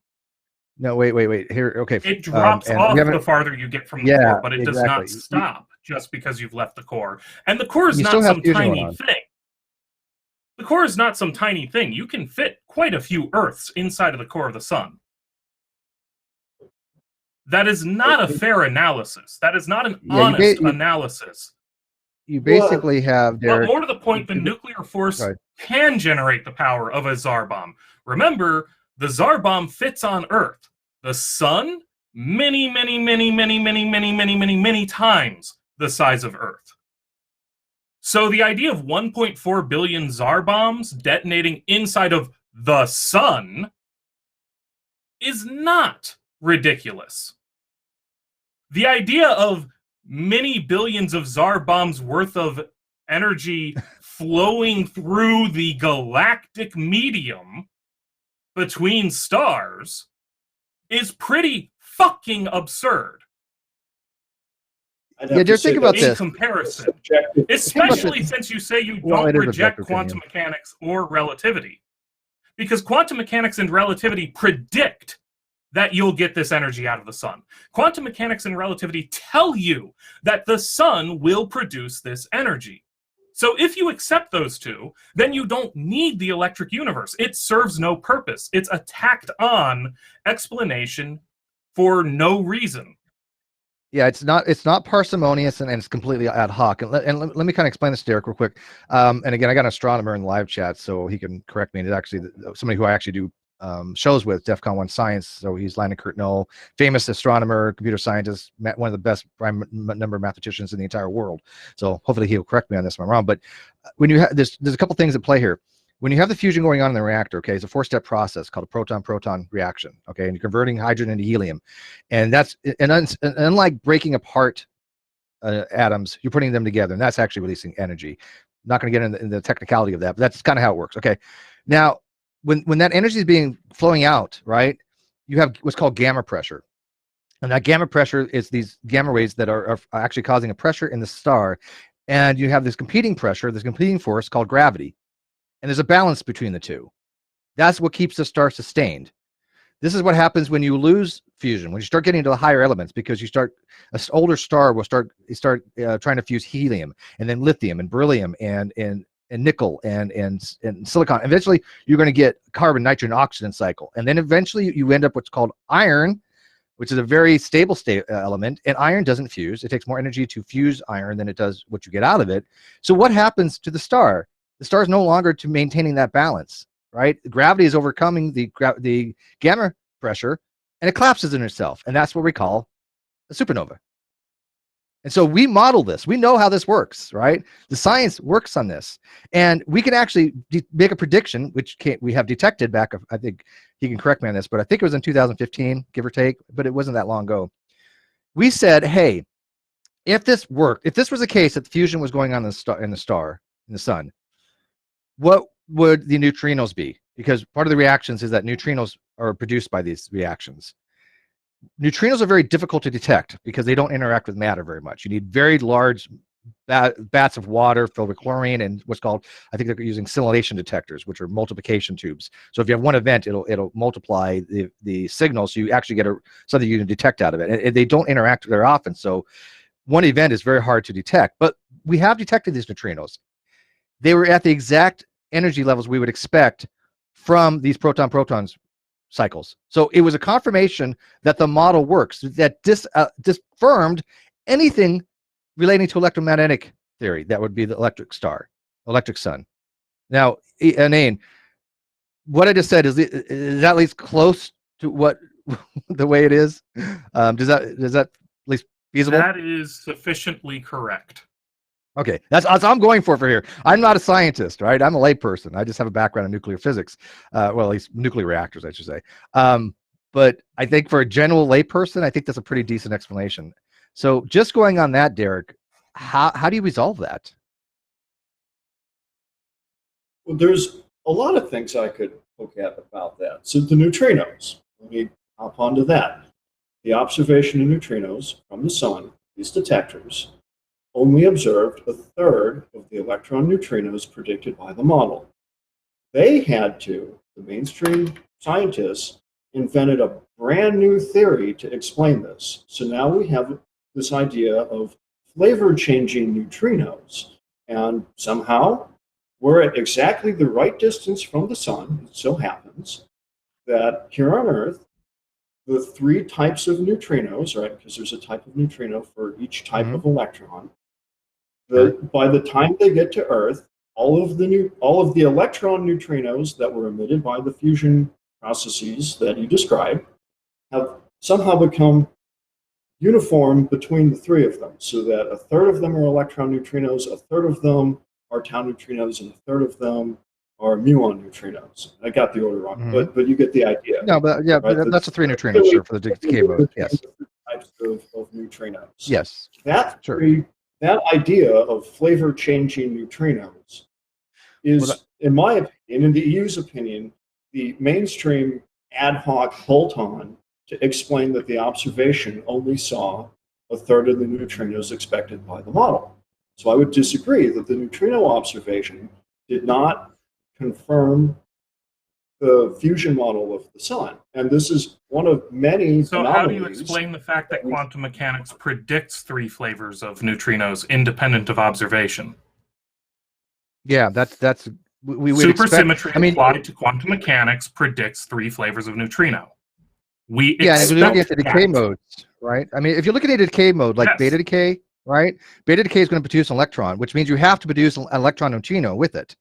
No, wait. Here, okay. It drops and off we haven't- the farther you get from the Yeah, core, but it does not exactly. stop just because you've left the core. And the core is You not still have some fusion going tiny on. thing. The core is not some tiny thing. You can fit quite a few Earths inside of the core of the sun. That is not a fair analysis. That is not an Yeah, honest analysis. You basically have, But Derek. more to the point, the nuclear force Right. can generate the power of a Tsar bomb. Remember, the Tsar bomb fits on Earth. The sun, many times the size of Earth. So the idea of 1.4 billion Tsar bombs detonating inside of the sun is not ridiculous. The idea of many billions of Tsar bombs worth of energy flowing through the galactic medium between stars is pretty fucking absurd. Yeah, just think about in this. comparison. Subjective. Especially since you say you Well, don't it is reject objective quantum opinion. mechanics or relativity. Because quantum mechanics and relativity predict that you'll get this energy out of the sun. Quantum mechanics and relativity tell you that the sun will produce this energy. So if you accept those two, then you don't need the electric universe. It serves no purpose. It's a tacked on explanation for no reason. Yeah, it's not parsimonious and it's completely ad hoc. And let me kind of explain this, Derek, real quick. And again, I got an astronomer in live chat, so he can correct me. And it's actually somebody who I actually do shows with, DEF CON 1 Science. So he's Landon Curtnell, famous astronomer, computer scientist, one of the best prime number mathematicians in the entire world. So hopefully he'll correct me on this if I'm wrong. But when you have there's a couple things at play here. When you have the fusion going on in the reactor, okay, it's a 4-step process called a proton-proton reaction, okay, and you're converting hydrogen into helium, and that's unlike breaking apart atoms, you're putting them together, and that's actually releasing energy. I'm not going to get into the technicality of that, but that's kind of how it works. Okay, now when that energy is being flowing out, right, you have what's called gamma pressure, and that gamma pressure is these gamma rays that are actually causing a pressure in the star, and you have this competing pressure, this competing force called gravity. And there's a balance between the two. That's what keeps the star sustained. This is what happens when you lose fusion, when you start getting into the higher elements, because an older star will start trying to fuse helium and then lithium and beryllium and nickel and silicon. Eventually, you're going to get carbon, nitrogen, oxygen cycle. And then eventually you end up what's called iron, which is a very stable state element. And iron doesn't fuse. It takes more energy to fuse iron than it does what you get out of it. So what happens to the star? The star is no longer to maintaining that balance, right? Gravity is overcoming the gamma pressure, and it collapses in itself, and that's what we call a supernova. And so we model this. We know how this works, right? The science works on this, and we can actually make a prediction, which we have detected back. I think he can correct me on this, but I think it was in 2015, give or take, but it wasn't that long ago. We said, hey, if this worked, if this was the case that fusion was going on in the sun, what would the neutrinos be? Because part of the reactions is that neutrinos are produced by these reactions. Neutrinos are very difficult to detect because they don't interact with matter very much. You need very large vats of water filled with chlorine and what's called, I think they're using scintillation detectors, which are multiplication tubes. So if you have one event, it'll multiply the signal, so you actually get something you can detect out of it. And they don't interact very often, so one event is very hard to detect. But we have detected these neutrinos. They were at the exact energy levels we would expect from these proton-protons cycles. So it was a confirmation that the model works, that disfirmed anything relating to electromagnetic theory. That would be the electric sun. Now, Inane, what I just said is that at least close to what the way it is? Does that at least feasible? That is sufficiently correct. Okay, that's I'm going for here. I'm not a scientist, right? I'm a layperson. I just have a background in nuclear physics. Well, at least nuclear reactors, I should say. But I think for a general layperson, I think that's a pretty decent explanation. So just going on that, Derek, how do you resolve that? Well, there's a lot of things I could look at about that. So the neutrinos, let me hop onto that. The observation of neutrinos from the sun, these detectors, only observed a third of the electron neutrinos predicted by the model. They had to, the mainstream scientists, invented a brand new theory to explain this. So now we have this idea of flavor-changing neutrinos, and somehow we're at exactly the right distance from the sun. It so happens that here on Earth, the three types of neutrinos, right, because there's a type of neutrino for each type of electron, by the time they get to Earth, all of the electron neutrinos that were emitted by the fusion processes that you described have somehow become uniform between the three of them, so that a third of them are electron neutrinos, a third of them are tau neutrinos, and a third of them are muon neutrinos. I got the order wrong, but you get the idea. No, but yeah, right? that's the three neutrinos, sure, for the decay mode. Yes. Types of neutrinos. Yes. That sure. That idea of flavor-changing neutrinos is, in my opinion, in the EU's opinion, the mainstream ad hoc bolt-on to explain that the observation only saw a third of the neutrinos expected by the model. So I would disagree that the neutrino observation did not confirm the fusion model of the sun. And this is one of many So how do you explain the fact that quantum mechanics predicts three flavors of neutrinos independent of observation? Yeah, that's we supersymmetry applied to quantum mechanics predicts three flavors of neutrino. We yeah, and if you're looking at expect the decay that. modes, right? I mean, if you're looking at a decay mode like Yes. beta decay, right? Beta decay is going to produce an electron, which means you have to produce an electron neutrino with it.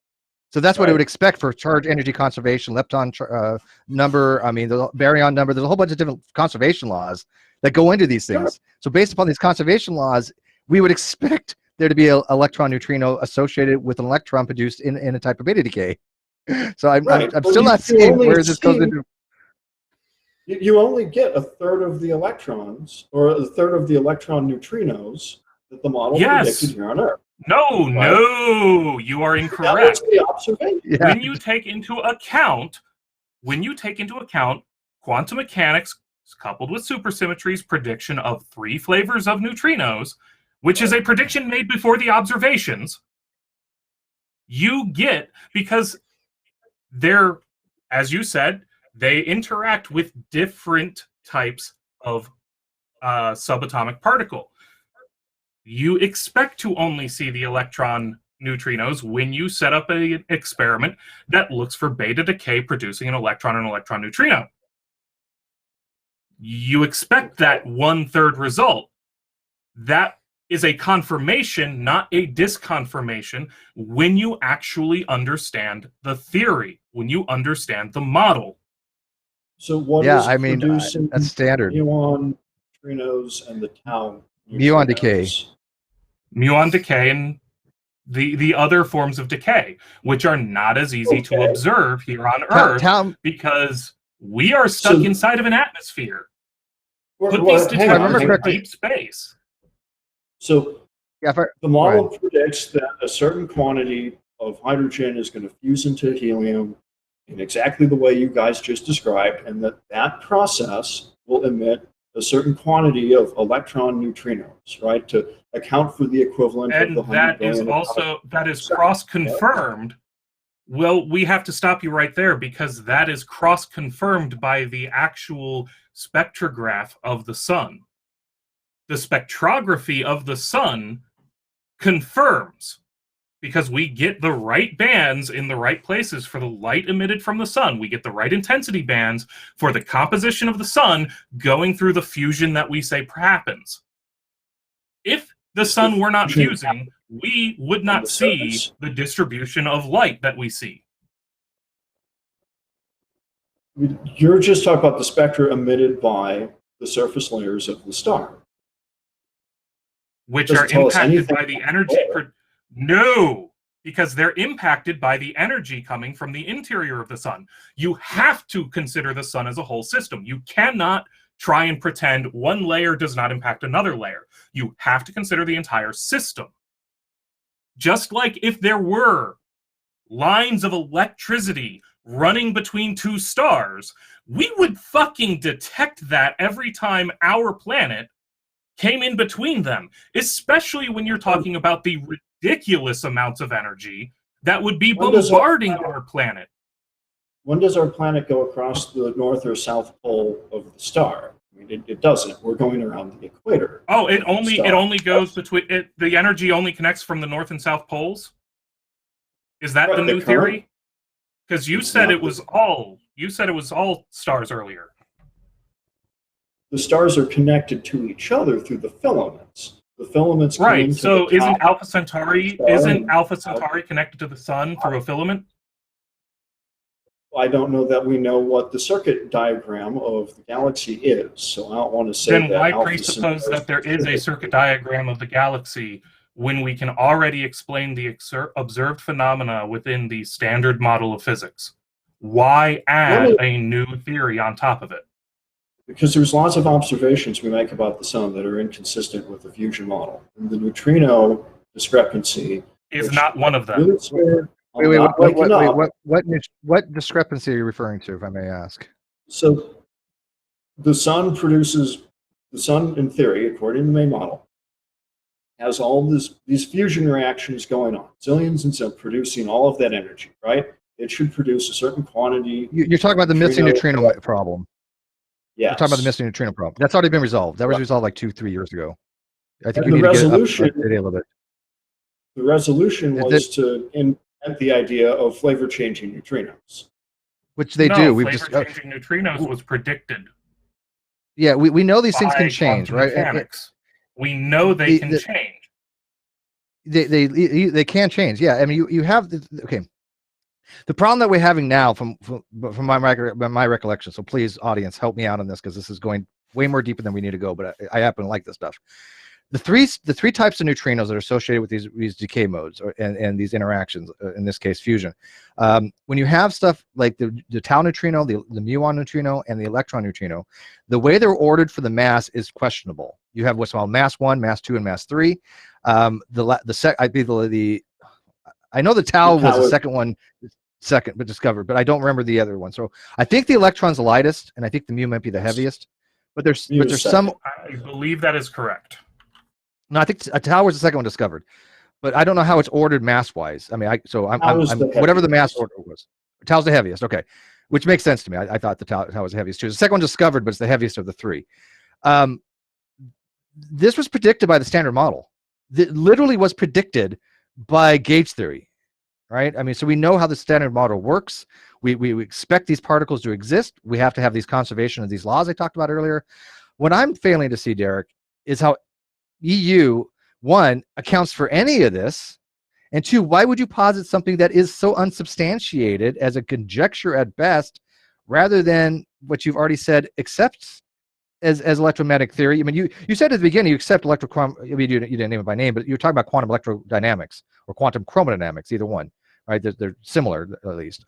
So that's what it would expect for charge energy conservation, lepton number, I mean, the baryon number. There's a whole bunch of different conservation laws that go into these things. Sure. So based upon these conservation laws, we would expect there to be an electron neutrino associated with an electron produced in a type of beta decay. So I'm still not seeing where this goes into. You only get a third of the electrons, or a third of the electron neutrinos that the model predicted here on Earth. No, no, you are incorrect. That was the observation. Yeah. When you take into account quantum mechanics coupled with supersymmetry's prediction of three flavors of neutrinos, which is a prediction made before the observations, you get, because they're, as you said, they interact with different types of subatomic particle. You expect to only see the electron neutrinos when you set up an experiment that looks for beta decay producing an electron neutrino. You expect that 1/3 result. That is a confirmation, not a disconfirmation, when you actually understand the theory, when you understand the model. So what is producing that's standard. Muon neutrinos and the tau Muon decay. Muon decay and the other forms of decay, which are not as easy to observe here on Earth because we are stuck inside of an atmosphere. Put these detectors in deep space. So the model predicts that a certain quantity of hydrogen is going to fuse into helium in exactly the way you guys just described, and that process will emit a certain quantity of electron neutrinos, right, to account for the equivalent And of the 100 that is billion. also, that is cross-confirmed. Well, we have to stop you right there, because that is cross-confirmed by the actual spectrograph of the sun. The spectrography of the sun confirms, because we get the right bands in the right places for the light emitted from the sun. We get the right intensity bands for the composition of the sun going through the fusion that we say happens. If the sun were not fusing, we would not see the distribution of light that we see. You're just talking about the spectra emitted by the surface layers of the star, which are impacted by the energy. No, because they're impacted by the energy coming from the interior of the sun. You have to consider the sun as a whole system. You cannot try and pretend one layer does not impact another layer. You have to consider the entire system. Just like if there were lines of electricity running between two stars, we would fucking detect that every time our planet came in between them, especially when you're talking about the ridiculous amounts of energy that would be bombarding our planet. When does our planet go across the north or south pole of the star? I mean, it doesn't. We're going around the equator. Oh, it only goes between it. The energy only connects from the north and south poles. Is that the new theory? Because you said it was all. You said it was all stars earlier. The stars are connected to each other through the filaments. The filaments. Right. So isn't Alpha Centauri connected to the sun through a filament? I don't know that we know what the circuit diagram of the galaxy is, so I don't want to say that. Then why presuppose that there is a circuit diagram of the galaxy when we can already explain the observed phenomena within the standard model of physics? Why add a new theory on top of it? Because there's lots of observations we make about the sun that are inconsistent with the fusion model. And the neutrino discrepancy is not one of them. What discrepancy are you referring to, if I may ask? So the sun in theory, according to the main model, has all these fusion reactions going on, zillions and zillions, producing all of that energy, right? It should produce a certain quantity. You're talking about the missing neutrino problem. Yeah. You're talking about the missing neutrino problem. That's already been resolved. That was resolved like 2-3 years ago. I think and you the need resolution, to get up a little bit. The resolution was to invent the idea of flavor-changing neutrinos. Which they do. Flavor-changing neutrinos was predicted. Yeah, we know these things can change, right? Mechanics. We know they can change. They can change. Yeah, I mean, you have okay. The problem that we're having now, from my recollection. So please, audience, help me out on this, because this is going way more deeper than we need to go. But I happen to like this stuff. The three types of neutrinos that are associated with these decay modes and these interactions, in this case fusion, when you have stuff like the tau neutrino, the muon neutrino, and the electron neutrino, the way they're ordered for the mass is questionable. You have what's called mass 1, mass 2, and mass 3. I know the tau was the second one, but discovered, but I don't remember the other one. So I think the electron's the lightest, and I think the mu might be the heaviest. But there's some. I believe that is correct. No, I think tau was the second one discovered, but I don't know how it's ordered mass-wise. I mean, whatever the mass order was. Tau's the heaviest, okay, which makes sense to me. I thought the tau was the heaviest too. The second one discovered, but it's the heaviest of the three. This was predicted by the standard model. It literally was predicted by gauge theory, right? I mean, so we know how the standard model works. We expect these particles to exist. We have to have these conservation of these laws I talked about earlier. What I'm failing to see, Derek, is how EU, one, accounts for any of this, and two, why would you posit something that is so unsubstantiated as a conjecture at best, rather than what you've already said accepts as electromagnetic theory? I mean, you said at the beginning you accept you didn't name it by name, but you're talking about quantum electrodynamics or quantum chromodynamics, either one, right? They're similar, at least.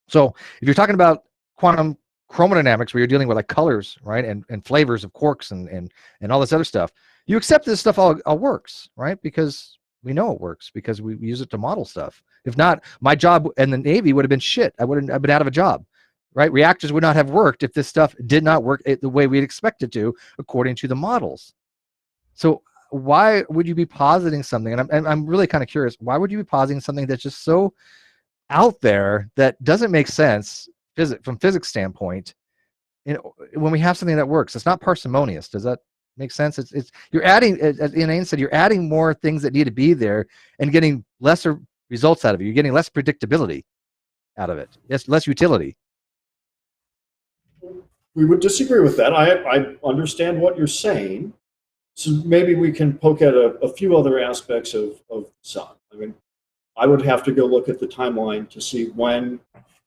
So if you're talking about quantum chromodynamics, where you're dealing with like colors, right, and flavors of quarks and all this other stuff, you accept this stuff all works, right? Because we know it works, because we use it to model stuff. If not, my job in the Navy would have been shit. I've been out of a job. right? Reactors would not have worked if this stuff did not work the way we'd expect it to, according to the models. So why would you be positing something? And I'm really kind of curious. Why would you be positing something that's just so out there that doesn't make sense from physics standpoint? When we have something that works, it's not parsimonious. Does that make sense? It's you're adding, as Inane said, you're adding more things that need to be there and getting lesser results out of it. You're getting less predictability out of it. Yes, less utility. We would disagree with that. I understand what you're saying. So maybe we can poke at a few other aspects of the sun. I mean, I would have to go look at the timeline to see when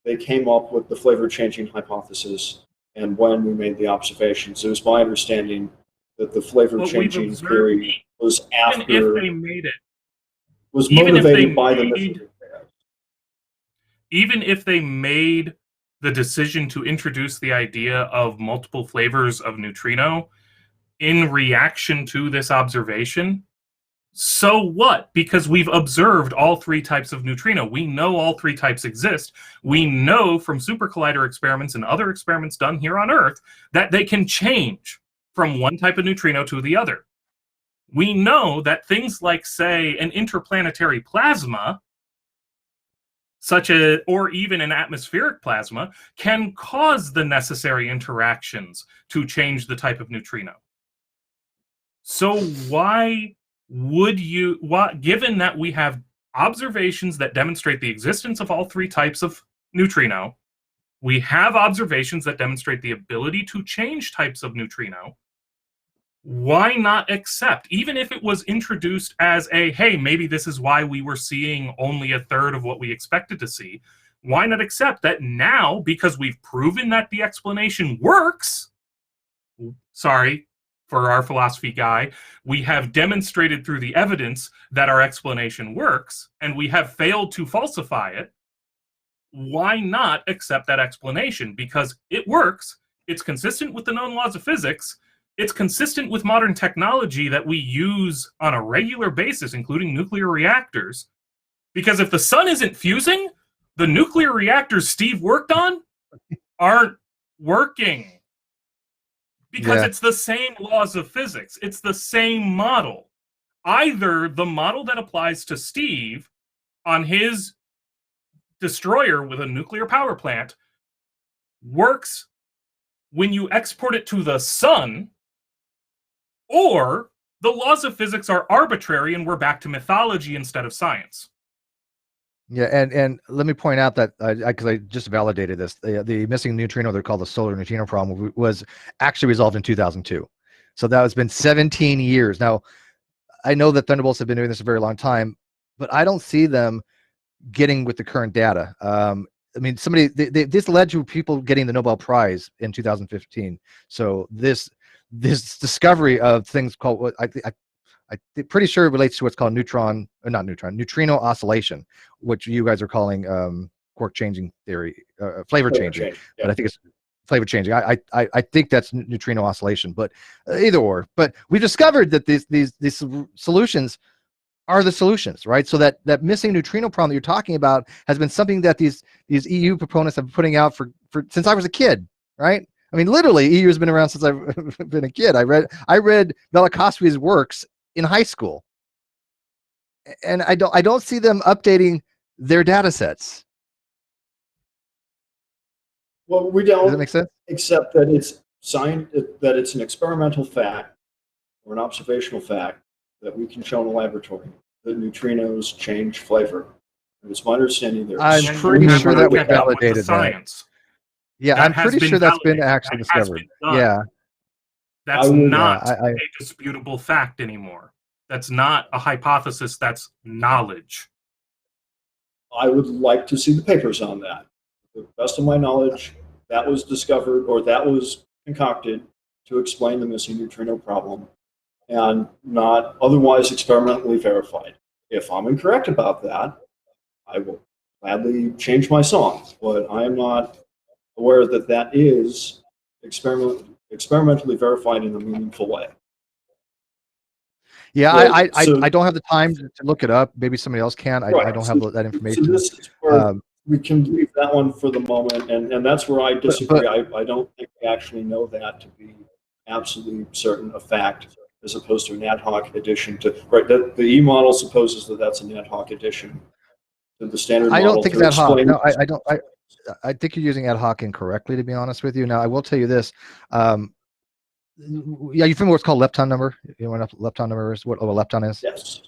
they came up with the flavor changing hypothesis and when we made the observations. It was my understanding that the flavor changing theory was after, even if they made it, was motivated by the method. Even if they made the decision to introduce the idea of multiple flavors of neutrino in reaction to this observation, so what? Because we've observed all three types of neutrino. We know all three types exist. We know from super collider experiments and other experiments done here on Earth that they can change from one type of neutrino to the other. We know that things like, say, an interplanetary plasma, or even an atmospheric plasma, can cause the necessary interactions to change the type of neutrino. So why would you, given that we have observations that demonstrate the existence of all three types of neutrino, we have observations that demonstrate the ability to change types of neutrino, why not accept, even if it was introduced as a, hey, maybe this is why we were seeing only a third of what we expected to see, why not accept that now, because we've proven that the explanation works, sorry, for our philosophy guy, we have demonstrated through the evidence that our explanation works, and we have failed to falsify it, why not accept that explanation? Because it works, it's consistent with the known laws of physics, it's consistent with modern technology that we use on a regular basis, including nuclear reactors. Because if the sun isn't fusing, the nuclear reactors Steve worked on aren't working. Because it's the same laws of physics. It's the same model. Either the model that applies to Steve on his destroyer with a nuclear power plant works when you export it to the sun, or the laws of physics are arbitrary and we're back to mythology instead of science. Yeah, and let me point out that, because I just validated this, the missing neutrino, they're called the solar neutrino problem, was actually resolved in 2002. So that has been 17 years. Now, I know that Thunderbolts have been doing this a very long time, but I don't see them getting with the current data. I mean, this led to people getting the Nobel Prize in 2015. So this discovery of things called, what I'm pretty sure it relates to what's called neutrino oscillation, which you guys are calling quark changing theory, flavor changing. But I think it's flavor changing. I think that's neutrino oscillation, but either or. But we discovered that these solutions are the solutions, right? So that missing neutrino problem that you're talking about has been something that these EU proponents have been putting out for since I was a kid, right? I mean, literally, EU has been around since I've been a kid. I read Velikovsky's works in high school, and I don't see them updating their data sets. Well, we don't. Does that make sense? Except that it's that it's an experimental fact or an observational fact that we can show in a laboratory that neutrinos change flavor. And it's my understanding there. I'm pretty sure that we validated that. Science. Yeah, I'm pretty sure that's been actually discovered. Yeah. That's not a disputable fact anymore. That's not a hypothesis, that's knowledge. I would like to see the papers on that. To the best of my knowledge, that was discovered, or that was concocted to explain the missing neutrino problem, and not otherwise experimentally verified. If I'm incorrect about that, I will gladly change my song, but I am not aware that that is experimentally verified in a meaningful way. Yeah, I don't have the time to look it up. Maybe somebody else can. I don't have that information. So this is where we can leave that one for the moment, and that's where I disagree. I don't think we actually know that to be absolutely certain a fact, as opposed to an ad hoc addition to right. That the E model supposes that that's an ad hoc addition to the standard I model don't think to it's ad hoc. explain. No, I don't. I think you're using ad hoc incorrectly, to be honest with you. Now, I will tell you this. Yeah, you familiar with what's called lepton number? You know what a lepton number is? What a lepton is? Yes.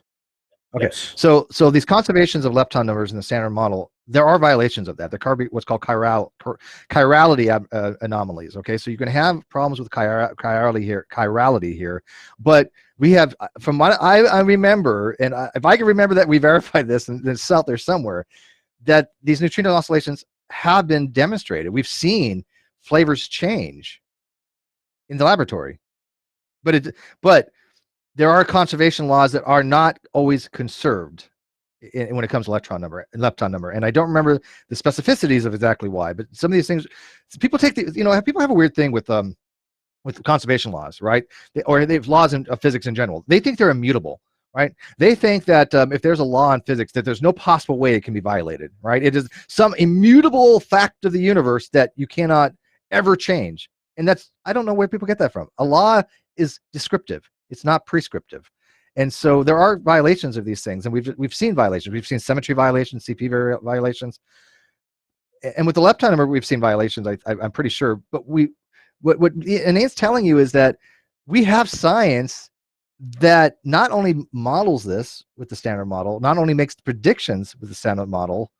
Okay, Yes. so these conservations of lepton numbers in the standard model, there are violations of that. They're what's called chirality anomalies. Okay, so you can have problems with chirality here, but we have, from what I remember, and if I can remember that we verified this, and it's out there somewhere, that these neutrino oscillations have been demonstrated. We've seen flavors change in the laboratory, but there are conservation laws that are not always conserved when it comes to lepton number. And I don't remember the specificities of exactly why, but some of these things, people take people have a weird thing with conservation laws, right? Or they have laws of physics in general. They think they're immutable, right? They think that if there's a law in physics, that there's no possible way it can be violated, right? It is some immutable fact of the universe that you cannot ever change. And I don't know where people get that from. A law is descriptive. It's not prescriptive. And so there are violations of these things, and we've seen violations. We've seen symmetry violations, CP violations, and with the lepton number, we've seen violations. I'm pretty sure. But what Inane's telling you is that we have science that not only models this with the standard model, not only makes predictions with the standard model,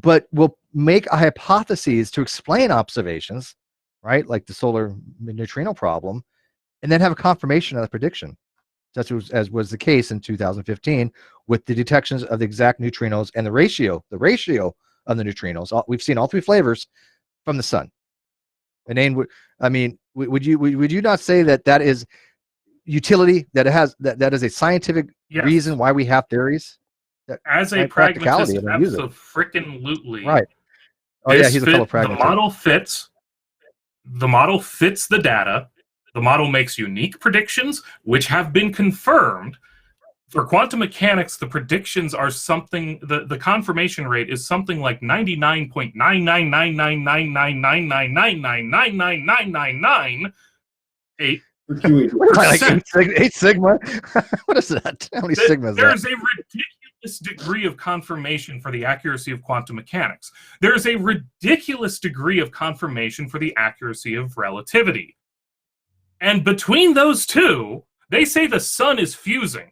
but will make hypotheses to explain observations, right? Like the solar neutrino problem, and then have a confirmation of the prediction, such as was the case in 2015 with the detections of the exact neutrinos and the ratio of the neutrinos. We've seen all three flavors from the sun. Inane, would you not say that is utility, that it has that is a scientific reason why we have theories? As a pragmatist, absolutely. Right. Oh yeah, he's a fellow pragmatist. The model fits the data. The model makes unique predictions, which have been confirmed. For quantum mechanics, the predictions are something, the confirmation rate is something like 99.999999999999999. 8 sigma. What is that? How many sigmas? There's a ridiculous degree of confirmation for the accuracy of quantum mechanics. There's a ridiculous degree of confirmation for the accuracy of relativity. And between those two, they say the sun is fusing.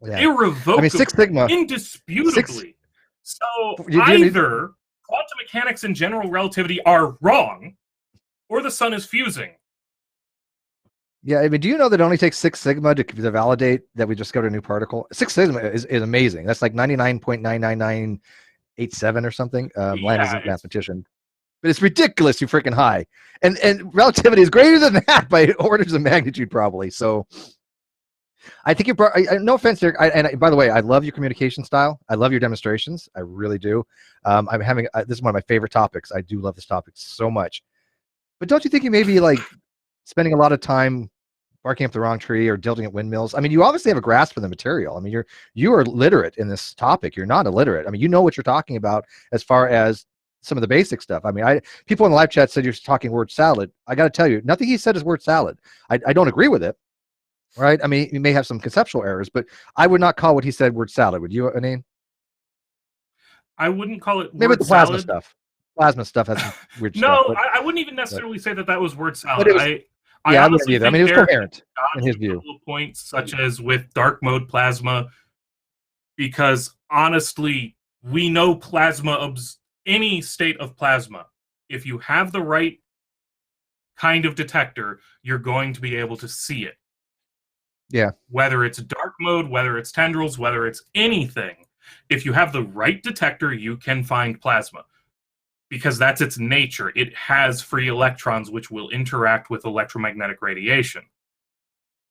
Yeah. Irrevocably, 6 sigma. Indisputably. So either quantum mechanics and general relativity are wrong, or the sun is fusing. Yeah, do you know that it only takes 6 sigma to validate that we discovered a new particle? 6 sigma is amazing. That's like 99.99987 or something. Lan is a mathematician. But it's ridiculous, you freaking high. And relativity is greater than that by orders of magnitude, probably. So I think no offense there. And by the way, I love your communication style. I love your demonstrations. I really do. This is one of my favorite topics. I do love this topic so much. But don't you think you may be like spending a lot of time barking up the wrong tree or tilting at windmills? I mean, you obviously have a grasp of the material. I mean, you are literate in this topic. You're not illiterate. I mean, you know what you're talking about as far as some of the basic stuff. I mean, people in the live chat said you're talking word salad. I got to tell you, nothing he said is word salad. I don't agree with it, right? I mean, you may have some conceptual errors, but I would not call what he said word salad. Would you, Inane? I wouldn't call it maybe word the plasma salad. stuff. Plasma stuff has some weird no, stuff. I wouldn't even necessarily say that was word salad. I honestly think it was coherent in his view. Points such as with dark mode plasma, because honestly, we know plasma any state of plasma. If you have the right kind of detector, you're going to be able to see it. Yeah. Whether it's dark mode, whether it's tendrils, whether it's anything, if you have the right detector, you can find plasma. Because that's its nature. It has free electrons which will interact with electromagnetic radiation.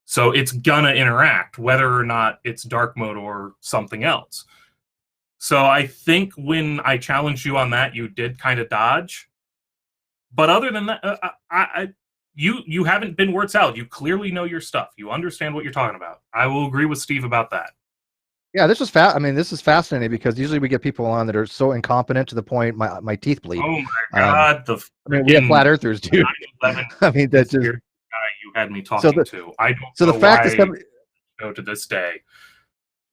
So it's gonna interact, whether or not it's dark mode or something else. So I think when I challenged you on that, you did kind of dodge. But other than that, you haven't been word salad. You clearly know your stuff. You understand what you're talking about. I will agree with Steve about that. Yeah, this was I mean, this is fascinating because usually we get people on that are so incompetent to the point my teeth bleed. Oh my Um, God, the I mean, we have flat freaking earthers, dude. 9/11 I mean, that just conspiracy guy you had me so talking to. I don't the know fact that why somebody, go to this day.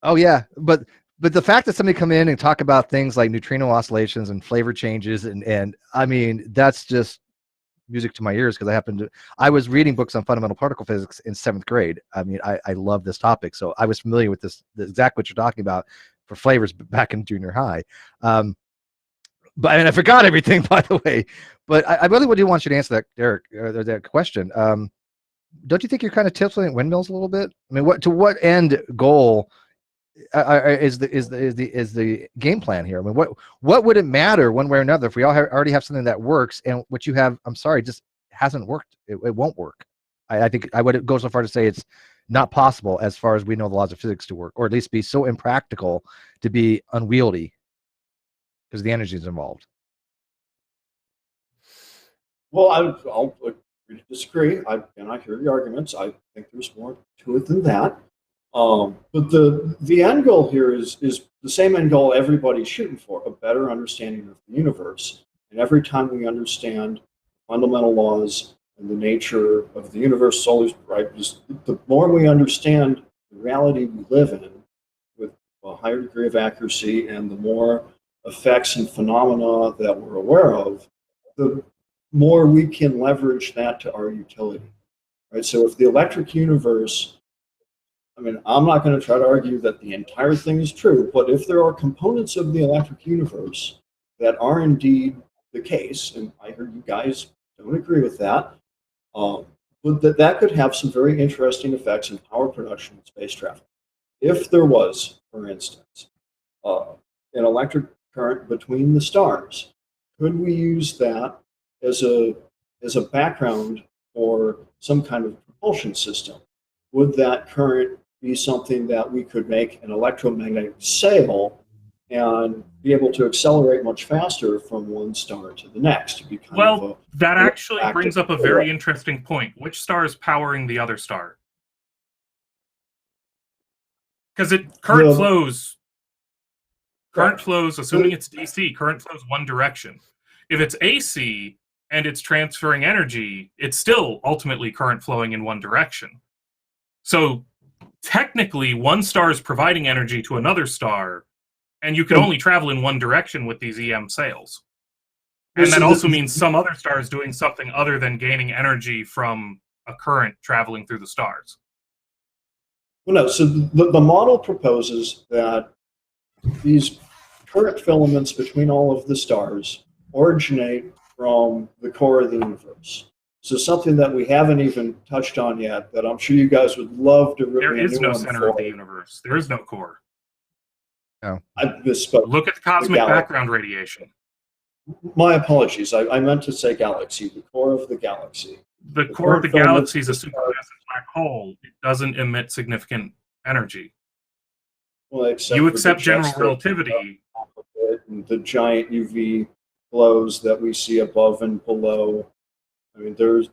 oh yeah, but the fact that somebody come in and talk about things like neutrino oscillations and flavor changes and I mean, that's just music to my ears because I was reading books on fundamental particle physics in 7th grade. I mean, I love this topic, so I was familiar with exactly what you're talking about for flavors back in junior high. But and I forgot everything, by the way. But I really do want you to answer that, Derek, that question. Don't you think you're kind of tilting windmills a little bit? I mean, what end goal is the game plan here? I mean, what would it matter one way or another if we already have something that works and what you have? I'm sorry, just hasn't worked. It won't work. I think I would go so far to say it's not possible as far as we know the laws of physics to work, or at least be so impractical to be unwieldy because the energy is involved. Well, I'll agree to disagree. I hear the arguments. I think there's more to it than that. But the end goal here is the same end goal everybody's shooting for: a better understanding of the universe. And every time we understand fundamental laws and the nature of the universe, solar, right, just the more we understand the reality we live in with a higher degree of accuracy, and the more effects and phenomena that we're aware of, the more we can leverage that to our utility. Right. So if the electric universe, I mean, I'm not going to try to argue that the entire thing is true, but if there are components of the electric universe that are indeed the case, and I heard you guys don't agree with that, but that could have some very interesting effects in power production and space travel. If there was, for instance, an electric current between the stars, could we use that as a background for some kind of propulsion system? Would that current be something that we could make an electromagnetic sail and be able to accelerate much faster from one star to the next? To be kind of Well, that actually brings up a very interesting point. Which star is powering the other star? Because current flows, assuming it's DC, current flows one direction. If it's AC and it's transferring energy, it's still ultimately current flowing in one direction. So technically, one star is providing energy to another star, and you can only travel in one direction with these EM sails. And that also means some other star is doing something other than gaining energy from a current traveling through the stars. Well, no, so the model proposes that these current filaments between all of the stars originate from the core of the universe. So something that we haven't even touched on yet that I'm sure you guys would love to really. There is no center of the universe. There is no core. No. I misspoke. Look at the cosmic background radiation. My apologies. I meant to say galaxy, the core of the galaxy. The core of the galaxy is a supermassive black hole. It doesn't emit significant energy. Well, you accept general relativity. And the giant UV glows that we see above and below. I mean, there's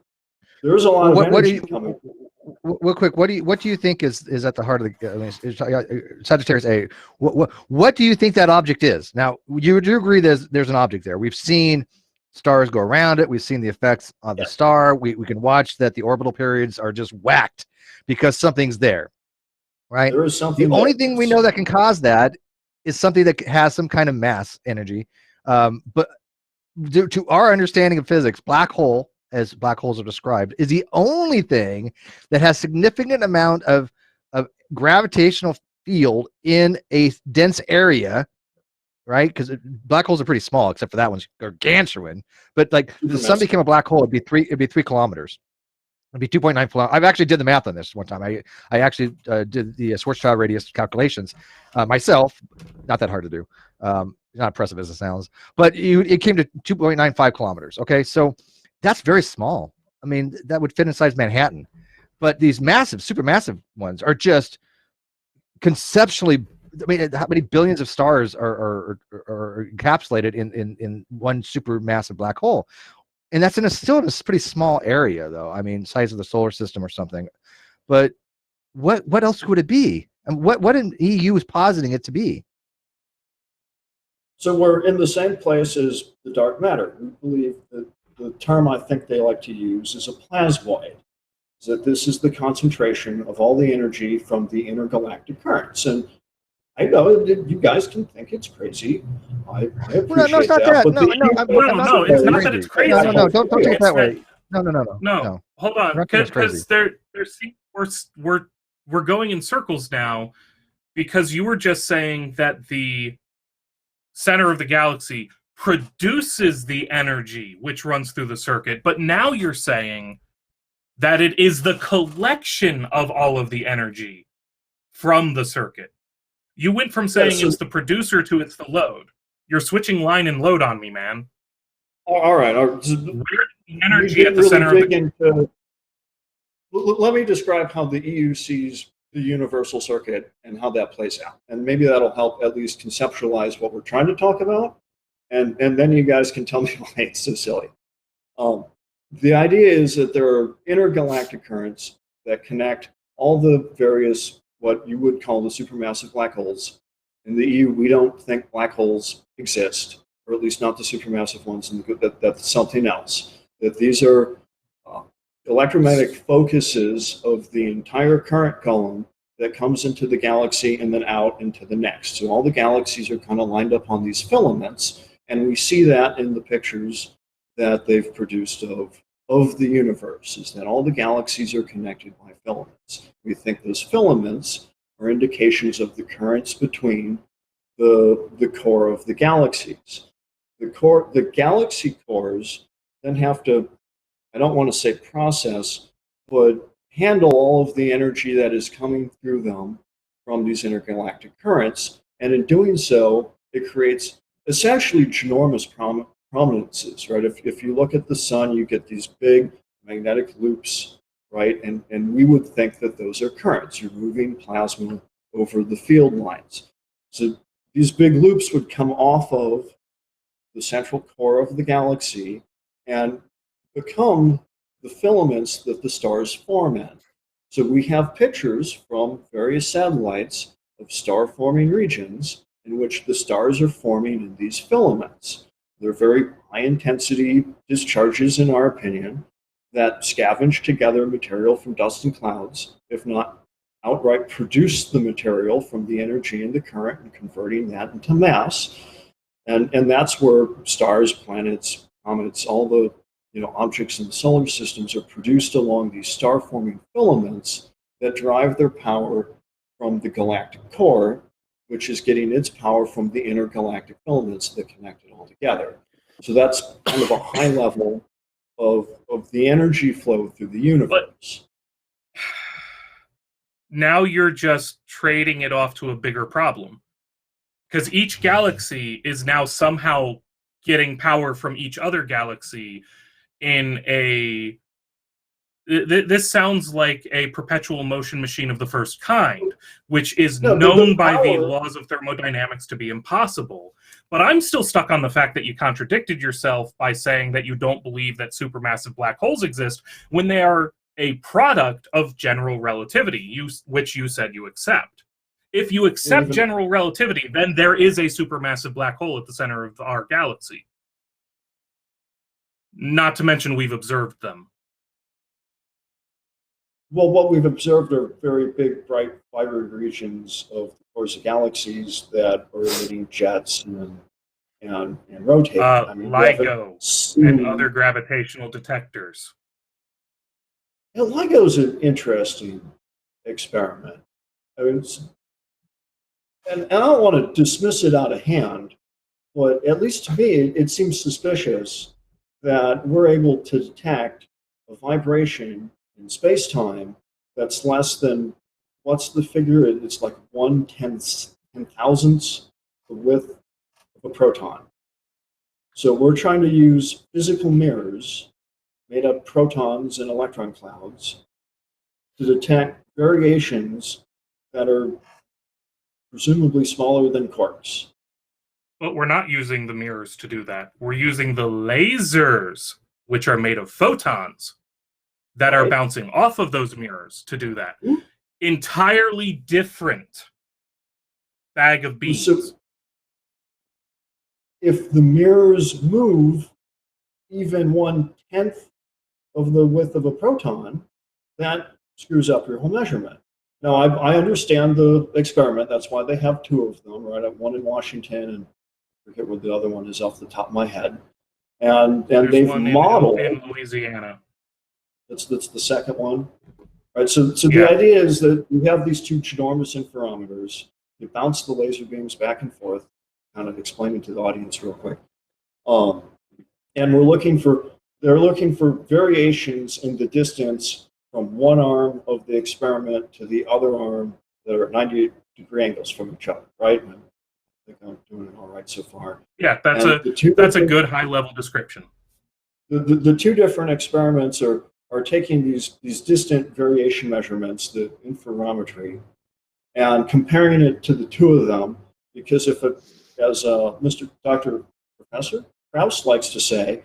a lot of energy coming. Real quick, what do you think is at the heart of the? I mean, Sagittarius A. What do you think that object is? Now, you do agree there's an object there. We've seen stars go around it. We've seen the effects on the star. We can watch that the orbital periods are just whacked because something's there, right? There is something. The only thing we know that can cause that is something that has some kind of mass energy. But to our understanding of physics, black hole, as black holes are described, is the only thing that has significant amount of gravitational field in a dense area, right? Because black holes are pretty small, except for that one's gargantuan. But like, if the sun became a black hole, it'd be 3 kilometers. It'd be 2.9 kilometers. I've actually did the math on this one time. I actually did the Schwarzschild radius calculations myself. Not that hard to do. Not impressive as it sounds, but it came to 2.95 kilometers. Okay, so that's very small. I mean, that would fit inside Manhattan. But these massive, supermassive ones are just conceptually. I mean, how many billions of stars are encapsulated in one supermassive black hole? And that's still in a pretty small area, though. I mean, size of the solar system or something. But what else would it be? And what in EU is positing it to be? So we're in the same place as the dark matter. We believe that the term I think they like to use is a plasmoid. Is that this is the concentration of all the energy from the intergalactic currents. And I know that you guys can think it's crazy. I appreciate Well, no, it's not that. but No, the- no, I'm No, not it's saying not that it's crazy. No, no, no, don't take it It's that that- way. No. Hold on, We're not saying it's crazy. because we're going in circles now, because you were just saying that the center of the galaxy produces the energy which runs through the circuit, but now you're saying that it is the collection of all of the energy from the circuit. You went from saying it's the producer to it's the load. You're switching line and load on me, man. all right. Where's the energy at the center of the... Let me describe how the EU sees the universal circuit and how that plays out. And maybe that'll help at least conceptualize what we're trying to talk about. And then you guys can tell me why it's so silly. The idea is that there are intergalactic currents that connect all the various, what you would call the supermassive black holes. In the EU, we don't think black holes exist, or at least not the supermassive ones, and that's something else. That these are electromagnetic focuses of the entire current column that comes into the galaxy and then out into the next. So all the galaxies are kind of lined up on these filaments, and we see that in the pictures that they've produced of the universe, is that all the galaxies are connected by filaments. We think those filaments are indications of the currents between the core of the galaxies. The galaxy cores then have to, I don't want to say process, but handle all of the energy that is coming through them from these intergalactic currents. And in doing so, it creates essentially ginormous prominences, right? If you look at the sun, you get these big magnetic loops, right? And we would think that those are currents. You're moving plasma over the field lines. So these big loops would come off of the central core of the galaxy and become the filaments that the stars form in. So we have pictures from various satellites of star-forming regions in which the stars are forming in these filaments. They're very high-intensity discharges, in our opinion, that scavenge together material from dust and clouds, if not outright produce the material from the energy in the current and converting that into mass. And that's where stars, planets, comets, all the objects in the solar systems are produced along these star-forming filaments that drive their power from the galactic core, which is getting its power from the intergalactic filaments that connect it all together. So that's kind of a high level of the energy flow through the universe. But now you're just trading it off to a bigger problem. Because each galaxy is now somehow getting power from each other galaxy in a... This sounds like a perpetual motion machine of the first kind, which is known by the laws of thermodynamics to be impossible. But I'm still stuck on the fact that you contradicted yourself by saying that you don't believe that supermassive black holes exist when they are a product of general relativity, which you said you accept. If you accept general relativity, then there is a supermassive black hole at the center of our galaxy. Not to mention we've observed them. Well, what we've observed are very big, bright, vibrant regions of the cores of galaxies that are emitting jets and rotating. LIGO and other gravitational detectors. Yeah, LIGO is an interesting experiment. I mean, and I don't want to dismiss it out of hand, but at least to me, it seems suspicious that we're able to detect a vibration in space-time that's less than, what's the figure? It's like 1/10,000th the width of a proton. So we're trying to use physical mirrors made of protons and electron clouds to detect variations that are presumably smaller than quarks. But we're not using the mirrors to do that. We're using the lasers, which are made of photons, that are bouncing off of those mirrors to do that. entirely different bag of beans. So if the mirrors move even 1/10 of the width of a proton, that screws up your whole measurement. Now, I understand the experiment. That's why they have two of them, right? One in Washington, and I forget what the other one is off the top of my head. And There's they've one modeled. in Louisiana. That's the second one, right? So Yeah. the idea is that you have these two ginormous interferometers. You bounce the laser beams back and forth. Kind of explaining to the audience real quick. And they're looking for variations in the distance from one arm of the experiment to the other arm that are at 90-degree angles from each other, right? And I think I'm doing it all right so far. Yeah, that's a good high-level description. The two different experiments are taking these distant variation measurements, the interferometry, and comparing it to the two of them, because if it, as Dr. Professor Krauss likes to say,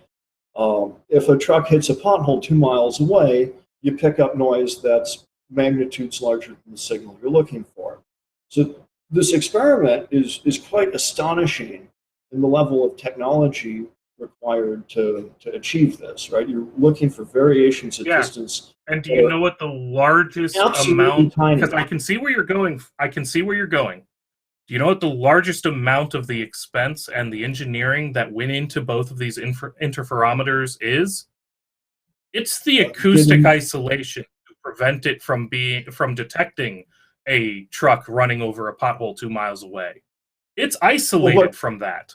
if a truck hits a pothole 2 miles away, you pick up noise that's magnitudes larger than the signal you're looking for. So this experiment is quite astonishing in the level of technology required to achieve this, right? You're looking for variations of distance. And do you know what the largest amount, because I can see where you're going. Do you know what the largest amount of the expense and the engineering that went into both of these interferometers is? It's the acoustic isolation to prevent it from detecting a truck running over a pothole 2 miles away. It's isolated from that.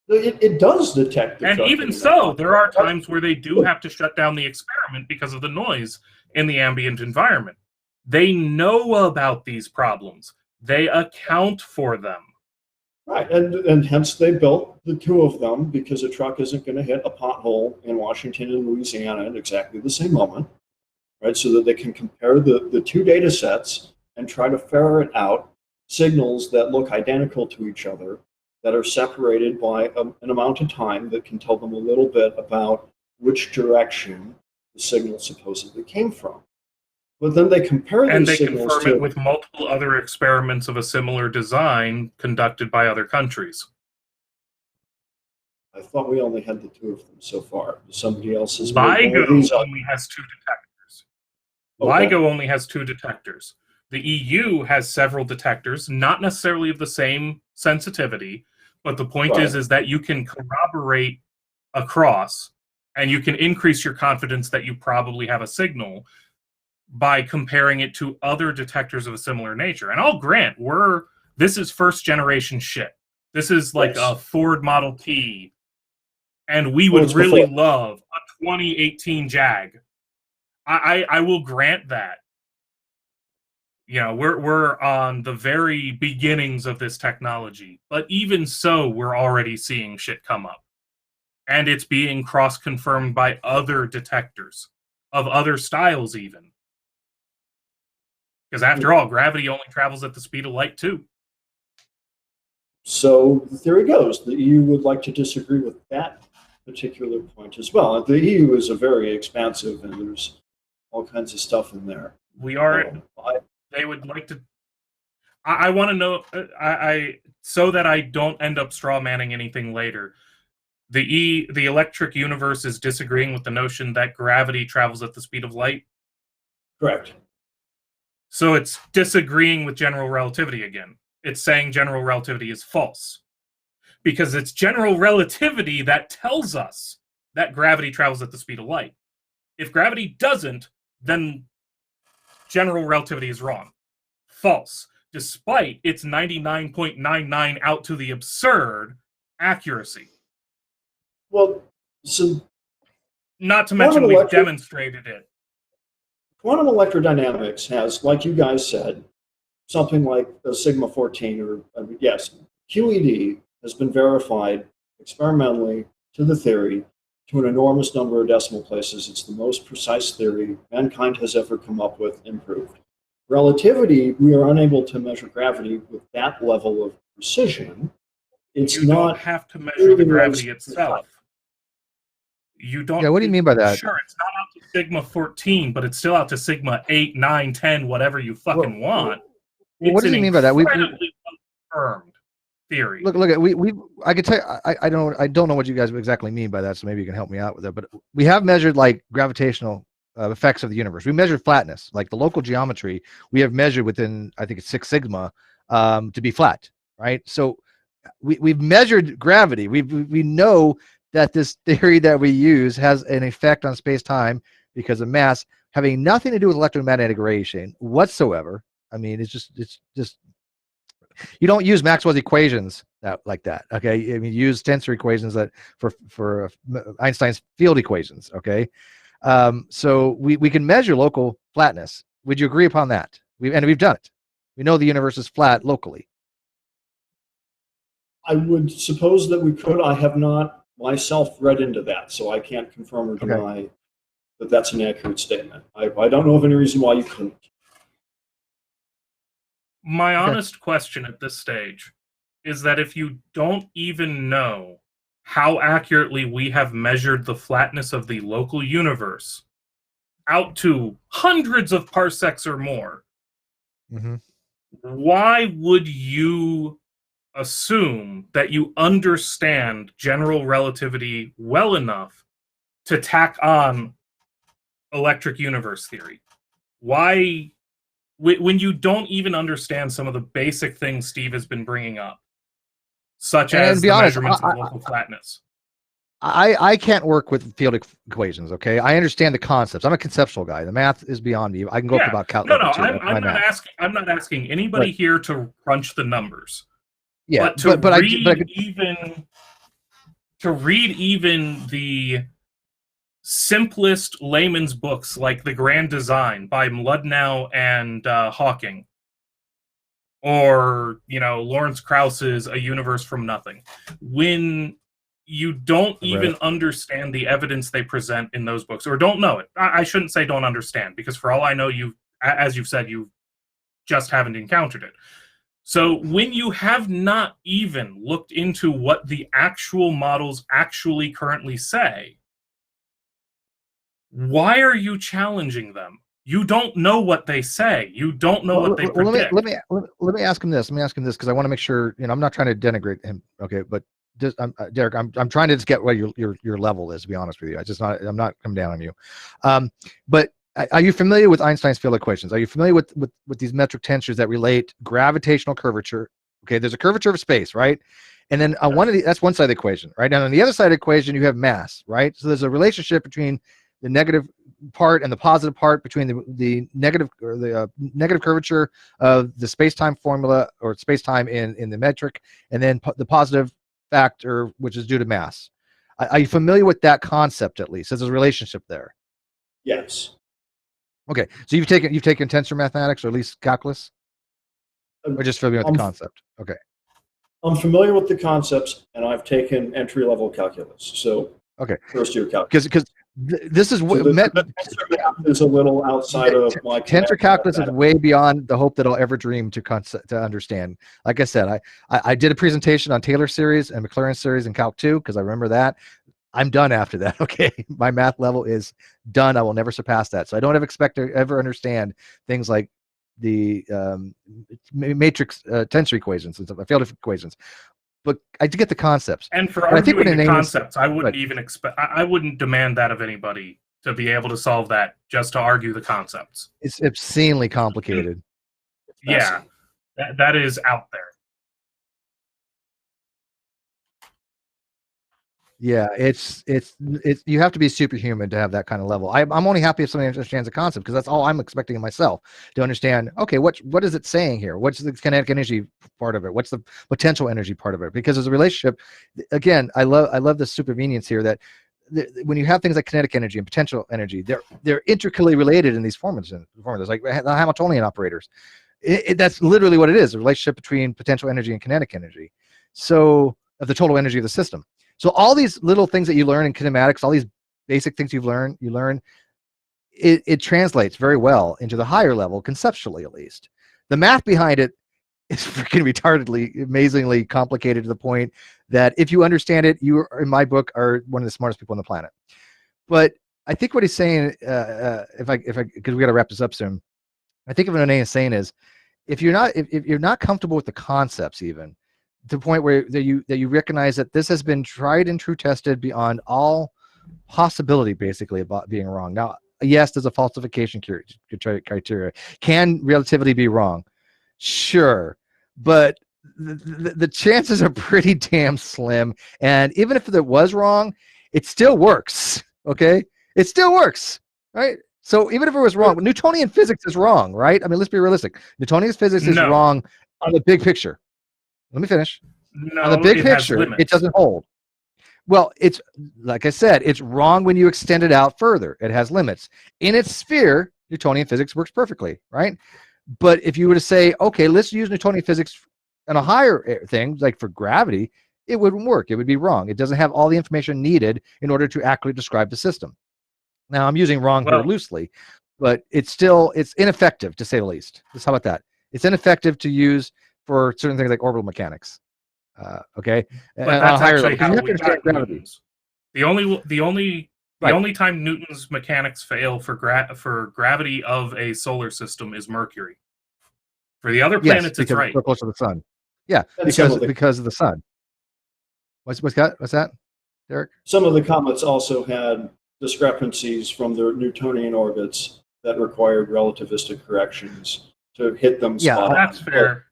It does detect the and truck. even so, there are times where they do have to shut down the experiment because of the noise in the ambient environment. They know about these problems. They account for them. Right, and hence they built the two of them, because a truck isn't going to hit a pothole in Washington and Louisiana at exactly the same moment, right? So that they can compare the two data sets and try to ferret out signals that look identical to each other, that are separated by an amount of time that can tell them a little bit about which direction the signal supposedly came from. But then they compare these signals and they confirm it with multiple other experiments of a similar design conducted by other countries. I thought we only had the two of them so far. Somebody else has LIGO only has two detectors. Okay. LIGO only has two detectors. The EU has several detectors, not necessarily of the same sensitivity, but the point is that you can corroborate across, and you can increase your confidence that you probably have a signal by comparing it to other detectors of a similar nature. And I'll grant, this is first generation shit. This is like a Ford Model T, and we would really love a 2018 Jag. I will grant that. You know, we're on the very beginnings of this technology, but even so, we're already seeing shit come up, and it's being cross-confirmed by other detectors of other styles, even. Because after all, gravity only travels at the speed of light, too. So the theory goes, the EU would like to disagree with that particular point as well. The EU is a very expansive, and there's all kinds of stuff in there. They would like to. I want to know. So that I don't end up straw manning anything later. The electric universe is disagreeing with the notion that gravity travels at the speed of light. Correct. So it's disagreeing with general relativity again. It's saying general relativity is false, because it's general relativity that tells us that gravity travels at the speed of light. If gravity doesn't, then general relativity is wrong. False. Despite its 99.99 out to the absurd accuracy. Well, so not to mention we've demonstrated it. Quantum electrodynamics has, like you guys said, something like a sigma 14, or yes, QED has been verified experimentally to the theory to an enormous number of decimal places. It's the most precise theory mankind has ever come up with and proved. Relativity, we are unable to measure gravity with that level of precision. You don't have to measure the gravity itself. You don't. Yeah, what do you mean by that? Sure, it's not to sigma 14, but it's still out to sigma 8, 9, 10, whatever you fucking want. Well, what does he mean by that? Incredibly confirmed theory. Look, I could tell you, I don't know what you guys exactly mean by that, so maybe you can help me out with it. But we have measured like gravitational effects of the universe. We measured flatness, like the local geometry. We have measured within, I think it's 6 sigma, to be flat, right? So we've measured gravity. We know that this theory that we use has an effect on space-time because of mass, having nothing to do with electromagnetic radiation whatsoever. I mean, it's just you don't use Maxwell's equations like that. Okay, I mean, you use tensor equations that for Einstein's field equations. Okay, so we can measure local flatness. Would you agree upon that? We've done it. We know the universe is flat locally. I would suppose that we could. I have not myself read into that, so I can't confirm or deny that that's an accurate statement. I don't know of any reason why you couldn't. My honest question at this stage is that if you don't even know how accurately we have measured the flatness of the local universe out to hundreds of parsecs or more, why would you assume that you understand general relativity well enough to tack on electric universe theory? Why, when you don't even understand some of the basic things Steve has been bringing up, such as the measurements of local flatness? I can't work with field equations. Okay, I understand the concepts. I'm a conceptual guy. The math is beyond me. I can go up to about calculus. I'm not asking anybody here to crunch the numbers. Yeah, but to read even the simplest layman's books like The Grand Design by Mludnow and Hawking, or Lawrence Krauss's A Universe from Nothing, when you don't even understand the evidence they present in those books, or don't know it. I shouldn't say don't understand, because for all I know, as you've said, you just haven't encountered it. So when you have not even looked into what the actual models actually currently say, why are you challenging them? You don't know what they say. You don't know what they predict. Let me ask him this. Let me ask him this, because I want to make sure. I'm not trying to denigrate him. Okay, but Derek, I'm trying to just get what your level is. To be honest with you, I'm not coming down on you. But are you familiar with Einstein's field equations? Are you familiar with these metric tensors that relate gravitational curvature? Okay, there's a curvature of space, right? And then that's one side of the equation, right? And on the other side of the equation, you have mass, right? So there's a relationship between the negative part and the positive part, between the negative or the negative curvature of the space-time formula or space-time in the metric, and then the positive factor, which is due to mass. Are you familiar with that concept at least? There's a relationship there. Yes. Okay, so you've taken tensor mathematics, or at least calculus, or just familiar with the concept? Okay. I'm familiar with the concepts, and I've taken entry-level calculus. So first year calculus. Because this is what tensor math is a little outside of my tensor calculus is way beyond the hope that I'll ever dream to understand. Like I said, I did a presentation on Taylor series and Maclaurin series in Calc 2 because I remember that. I'm done after that. Okay, my math level is done. I will never surpass that. So I don't expect to ever understand things like the matrix tensor equations and stuff, field equations. But I get the concepts. And for arguing the concepts, I wouldn't even expect. I wouldn't demand that of anybody to be able to solve that just to argue the concepts. It's obscenely complicated. Yeah, that is out there. Yeah, it's you have to be superhuman to have that kind of level. I'm only happy if somebody understands the concept, because that's all I'm expecting of myself, to understand. Okay, what is it saying here? What's the kinetic energy part of it? What's the potential energy part of it? Because there's a relationship. Again, I love the supervenience here, that when you have things like kinetic energy and potential energy, they're intricately related in these formulas, like the Hamiltonian operators. That's literally what it is, a relationship between potential energy and kinetic energy. So of the total energy of the system. So all these little things that you learn in kinematics, all these basic things you learn, it translates very well into the higher level, conceptually at least. The math behind it is freaking retardedly, amazingly complicated, to the point that if you understand it, you, in my book, are one of the smartest people on the planet. But I think what he's saying, because we got to wrap this up soon. I think what Inane is saying is, if you're not comfortable with the concepts, even to the point where that you recognize that this has been tried and true tested beyond all possibility, basically, about being wrong. Now, yes, there's a falsification criteria. Can relativity be wrong? Sure, but the chances are pretty damn slim. And even if it was wrong, it still works. Okay, it still works, right? So even if it was wrong, Newtonian physics is wrong, right? I mean, let's be realistic. Newtonian physics is No. wrong on the big picture. Let me finish. No, On the big it has picture, limits. it doesn't hold. Well, it's like I said, it's wrong when you extend it out further. It has limits. In its sphere, Newtonian physics works perfectly, right? But if you were to say, okay, let's use Newtonian physics on a higher thing, like for gravity, it wouldn't work. It would be wrong. It doesn't have all the information needed in order to accurately describe the system. Now, I'm using wrong here loosely, but it's ineffective, to say the least. Just how about that? It's ineffective to use for certain things like orbital mechanics. Okay, but that's actually how we got gravity. Newton's. The only time Newton's mechanics fail for gravity of a solar system is Mercury. For the other planets, it's right. We're close to the sun. Yeah, because of the sun. What's that, Derek? Some of the comets also had discrepancies from their Newtonian orbits that required relativistic corrections to hit them. Yeah, that's fair.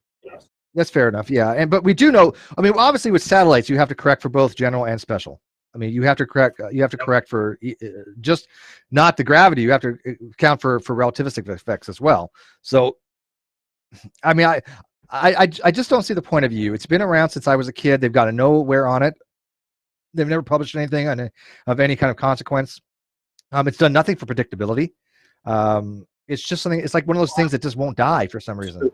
That's fair enough. Yeah, but we do know. I mean, obviously, with satellites, you have to correct for both general and special. I mean, you have to correct. You have to correct for just not the gravity. You have to account for relativistic effects as well. So, I mean, I just don't see the point of view. It's been around since I was a kid. They've got nowhere on it. They've never published anything of any kind of consequence. It's done nothing for predictability. It's just something. It's like one of those things that just won't die for some reason.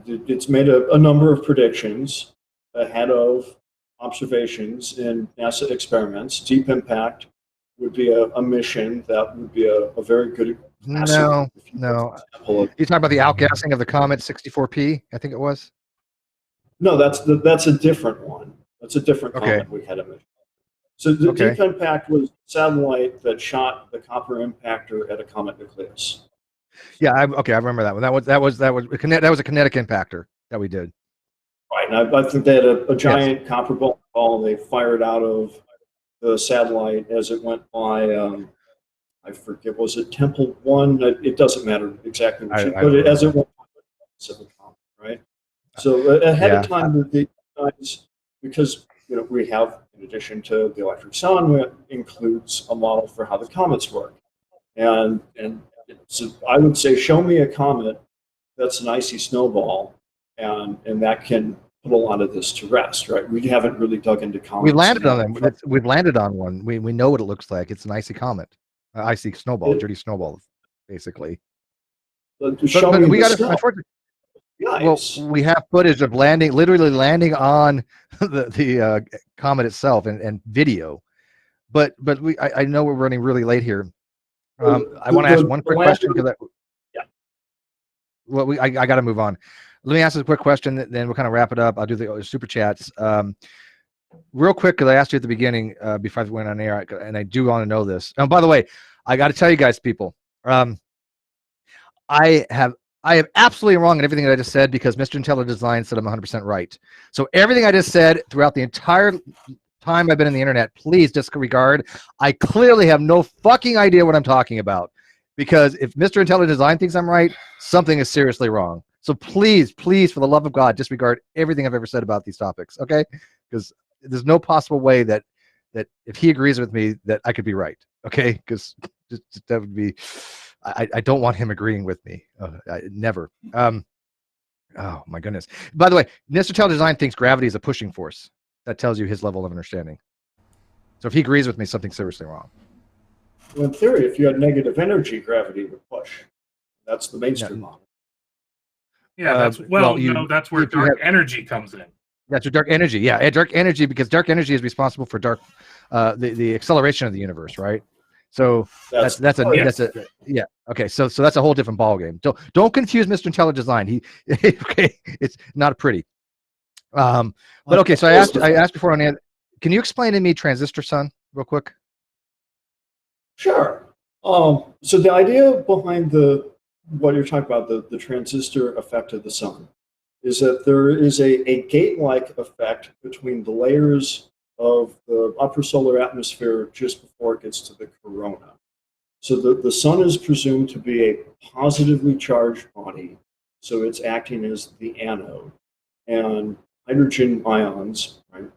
It's made a number of predictions ahead of observations in NASA experiments. Deep Impact would be a mission that would be a very good. No. You're talking about the outgassing of the comet 64P, I think it was? No, that's a different one. That's a different comet we had a mission. So the Deep Impact was a satellite that shot the copper impactor at a comet nucleus. Yeah, I remember that one. That was a kinetic impactor that we did. Right, and I think they had a giant copper ball, and they fired out of the satellite as it went by. I forget, was it Temple 1? It doesn't matter exactly which, but as it went by the Pacific Comet, right? So ahead of time, the guys, because we have, in addition to the electric sun, it includes a model for how the comets work, and so I would say, show me a comet that's an icy snowball, and that can put a lot of this to rest, right? We haven't really dug into comets. We landed on them. We've landed on one. We know what it looks like. It's an icy comet, icy snowball, dirty snowball, basically. But we got it. Well, we have footage of literally landing on the comet itself, and video. But I know we're running really late here. I want to ask one quick question because I got to move on. Let me ask a quick question, then we'll kind of wrap it up. I'll do the super chats real quick because I asked you at the beginning before I went on air, and I do want to know this. And by the way, I got to tell you guys, people, I am absolutely wrong in everything that I just said because Mr. Intelligent Design said I'm 100% right. So everything I just said throughout the entire time I've been in the internet, please disregard. I clearly have no fucking idea what I'm talking about, because if Mr. Intelligent Design thinks I'm right, something is seriously wrong. So please, for the love of God, disregard everything I've ever said about these topics, okay? Because there's no possible way that if he agrees with me that I could be right, okay? Because that would be, I don't want him agreeing with me. Never. Oh my goodness. By the way, Mr. Intelligent Design thinks gravity is a pushing force. That tells you his level of understanding. So if he agrees with me, something's seriously wrong. Well, in theory, if you had negative energy, gravity would push. That's the mainstream model. Yeah, that's that's where dark energy comes in. That's your dark energy. Yeah, dark energy, because dark energy is responsible for the acceleration of the universe, right? So that's a yeah. Okay, so that's a whole different ballgame. Don't confuse Mr. Intelligent Design. It's not pretty. But okay, so I asked before on the. Can you explain to me transistor sun real quick? Sure. So the idea behind what you're talking about, the transistor effect of the sun, is that there is a gate-like effect between the layers of the upper solar atmosphere just before it gets to the corona. So the sun is presumed to be a positively charged body, so it's acting as the anode. And hydrogen ions, right,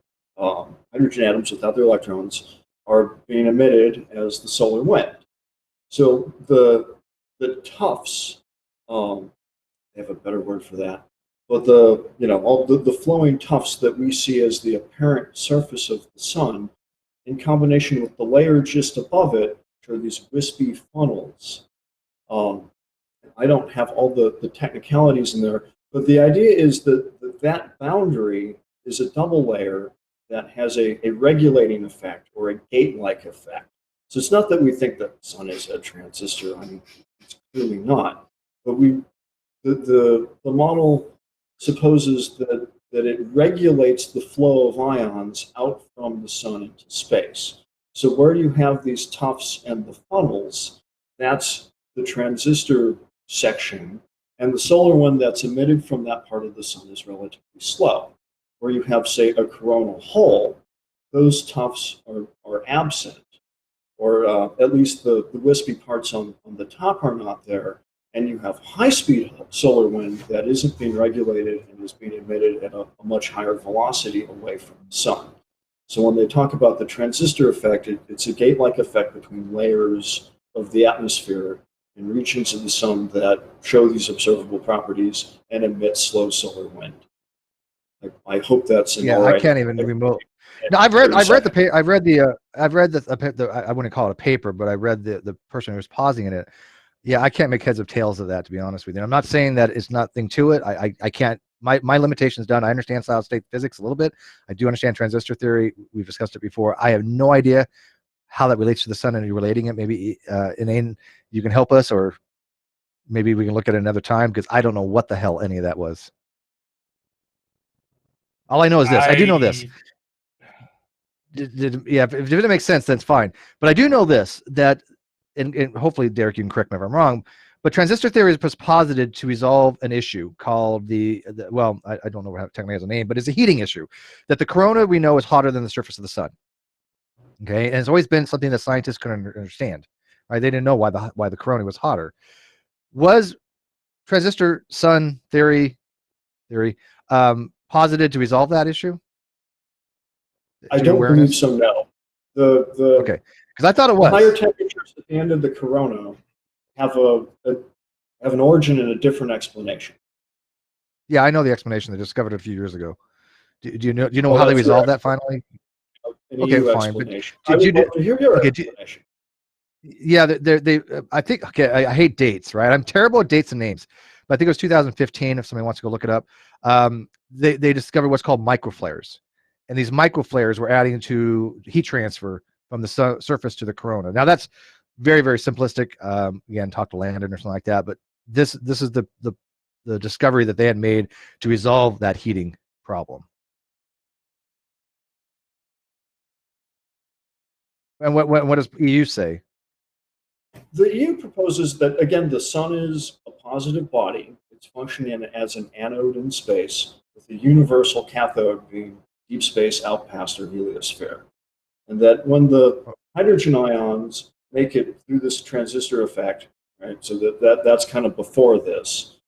hydrogen atoms without their electrons, are being emitted as the solar wind. So the tufts, they have a better word for that, but all the flowing tufts that we see as the apparent surface of the sun, in combination with the layer just above it, which are these wispy funnels. Um, I don't have all the technicalities in there, but the idea is that boundary is a double layer that has a regulating effect or a gate-like effect. So it's not that we think that the sun is a transistor. I mean, it's clearly not. But the model supposes that it regulates the flow of ions out from the sun into space. So where you have these tufts and the funnels, that's the transistor section, and the solar wind that's emitted from that part of the sun is relatively slow. Where you have, say, a coronal hole, those tufts are absent, or at least the wispy parts on the top are not there, and you have high-speed solar wind that isn't being regulated and is being emitted at a much higher velocity away from the sun. So when they talk about the transistor effect, it's a gate-like effect between layers of the atmosphere in regions of the sun that show these observable properties and emit slow solar wind. I hope that's an all I right. can't even remote. No, I wouldn't call it a paper, but I read the person who was pausing in it. Yeah, I can't make heads or tails of that, to be honest with you. I'm not saying that it's nothing to it. I can't. My limitation's done. I understand solid state physics a little bit. I do understand transistor theory. We've discussed it before. I have no idea how that relates to the sun and relating it. Maybe Inane, you can help us, or maybe we can look at it another time, because I don't know what the hell any of that was. All I know is this. I do know this. Yeah, if it didn't make sense, then it's fine. But I do know this, that, and hopefully, Derek, you can correct me if I'm wrong, but transistor theory was posited to resolve an issue called well, I don't know what technically has a name, but it's a heating issue. That the corona, we know, is hotter than the surface of the sun. Okay, and it's always been something that scientists couldn't understand. Right? They didn't know why the corona was hotter. Was transistor sun theory posited to resolve that issue? I don't believe so. No. Okay, because I thought it was. The higher temperatures at the end of the corona have an origin and a different explanation. Yeah, I know the explanation. They discovered it a few years ago. Do you know how they resolved that finally? Okay, fine. But did you hear your explanation? Yeah, they I think, okay, I hate dates, right? I'm terrible at dates and names, but I think it was 2015. If somebody wants to go look it up, they discovered what's called microflares, and these microflares were adding to heat transfer from the surface to the corona. Now that's very, very simplistic. Again, talk to Landon or something like that, but this is the discovery that they had made to resolve that heating problem. And what does EU say? The EU proposes that, again, the sun is a positive body. It's functioning as an anode in space, with the universal cathode being deep space out past our heliosphere. And that when the hydrogen ions make it through this transistor effect, right, so that's kind of before this,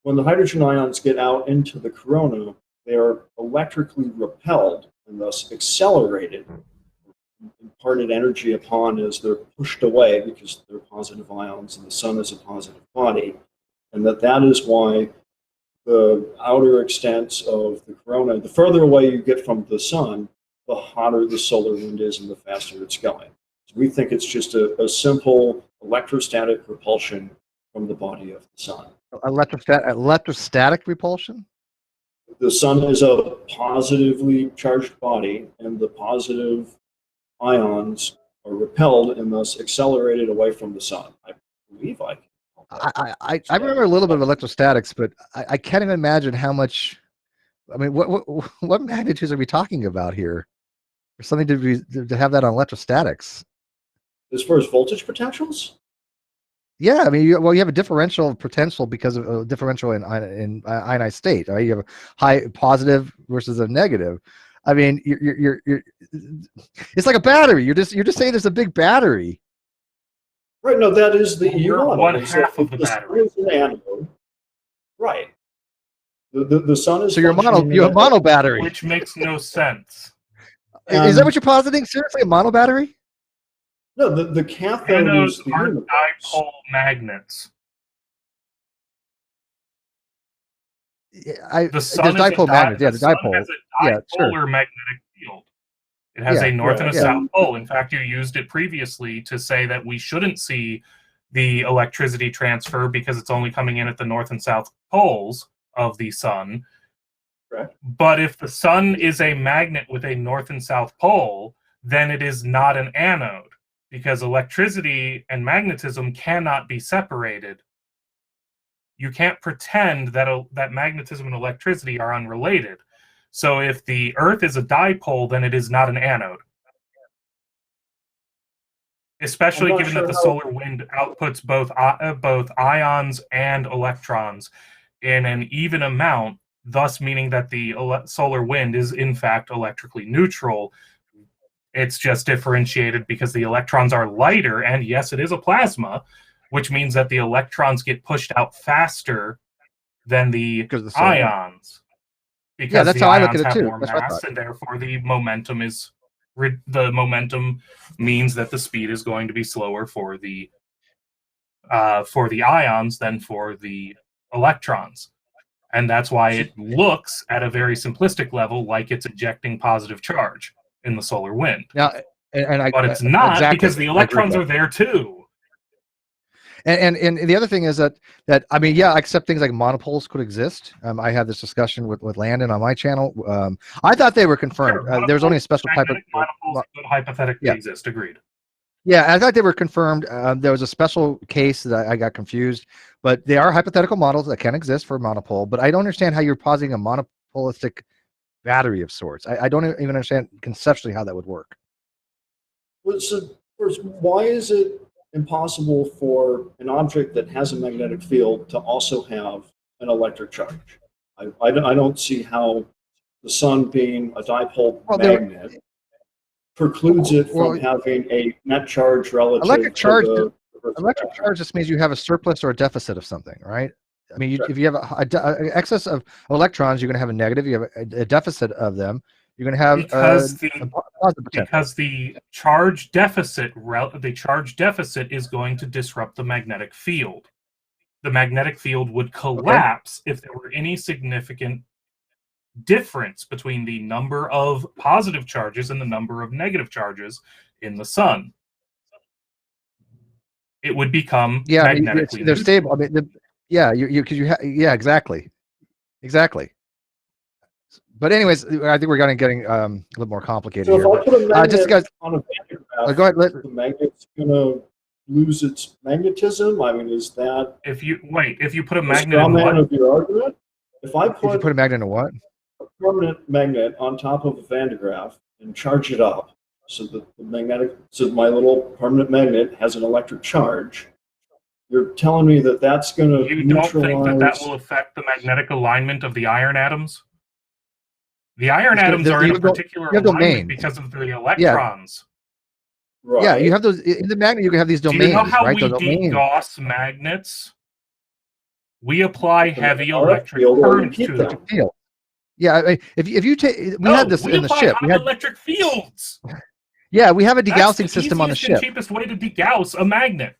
when the hydrogen ions get out into the corona, they are electrically repelled and thus accelerated, imparted energy upon as they're pushed away because they're positive ions and the sun is a positive body. And that is why the outer extents of the corona, the further away you get from the sun, the hotter the solar wind is and the faster it's going. So we think it's just a simple electrostatic repulsion from the body of the sun. Electrostatic repulsion? The sun is a positively charged body, and the positive ions are repelled and thus accelerated away from the sun. I believe I remember a little bit of electrostatics, but I can't even imagine how much. I mean, what magnitudes are we talking about here? For something to have that on electrostatics? As far as voltage potentials? Yeah, I mean, you have a differential potential because of a differential in ionized state. Right? You have a high positive versus a negative. I mean, you're it's like a battery. You're just saying there's a big battery. Right. No, that is the EU You're model. one is that half of the sun battery. is an anode. Right. The sun is So you have functioning mono battery. Which makes no sense. Is that what you're positing? Seriously, a mono battery? No, the cathode Anodes is the are universe. dipole magnets. The sun There's dipole magnets. Yeah, the sun dipole. has a Yeah, sure. dipolar magnetic field. It has Yeah, a north and a right, south pole. In fact, you used it previously to say that we shouldn't see the electricity transfer because it's only coming in at the north and south poles of the sun. Correct. But if the sun is a magnet with a north and south pole, then it is not an anode because electricity and magnetism cannot be separated. You can't pretend that that magnetism and electricity are unrelated. So if the Earth is a dipole, then it is not an anode. Especially given that the solar wind outputs both ions and electrons in an even amount, thus meaning that the solar wind is in fact electrically neutral. It's just differentiated because the electrons are lighter, and yes, it is a plasma, which means that the electrons get pushed out faster than the ions. Because that's the how I look at ions it have too. more That's what I mass, thought. and therefore the momentum means that the speed is going to be slower for the ions than for the electrons. And that's why it looks at a very simplistic level like it's ejecting positive charge in the solar wind. Now, but it's not exactly, because the electrons are there too. And the other thing is that I mean, yeah, I accept things like monopoles could exist. I had this discussion with Landon on my channel. I thought they were confirmed. Sure, There's only a special type of monopoles could hypothetically exist. Agreed. Yeah, I thought they were confirmed. There was a special case that I got confused, but they are hypothetical models that can exist for a monopole. But I don't understand how you're positing a monopolistic battery of sorts. I don't even understand conceptually how that would work. Well, so first, why is it impossible for an object that has a magnetic field to also have an electric charge? I don't see how the sun being a dipole magnet precludes it from having a net charge relative electric charge. to the Electric charge just means you have a surplus or a deficit of something, right? I mean, if you have an excess of electrons, you're going to have a negative. You have a deficit of them. You're going to have because the charge deficit is going to disrupt the magnetic field. The magnetic field would collapse if there were any significant difference between the number of positive charges and the number of negative charges in the sun. It would become magnetically they're stable. I mean, exactly. But anyways, I think we're getting a little more complicated here. So if I put a magnet on a Van de Graaff, go ahead. the magnet's going to lose its magnetism? I mean, is that... If you put a magnet in what? Of your argument? If I put a magnet in what? A permanent magnet on top of a Van de Graaff and charge it up so that my little permanent magnet has an electric charge, you're telling me that that's going to neutralize... You don't think that will affect the magnetic alignment of the iron atoms? The iron atoms are in a particular alignment because of the electrons. Right. Yeah, you have those in the magnet. You can have these domains. Do you know how right? we degauss magnets? We apply heavy electric current to them. Field. Yeah, I mean, if you take, we had this in the ship. We had electric fields. Yeah, we have a degaussing system on the ship. The cheapest way to degauss a magnet.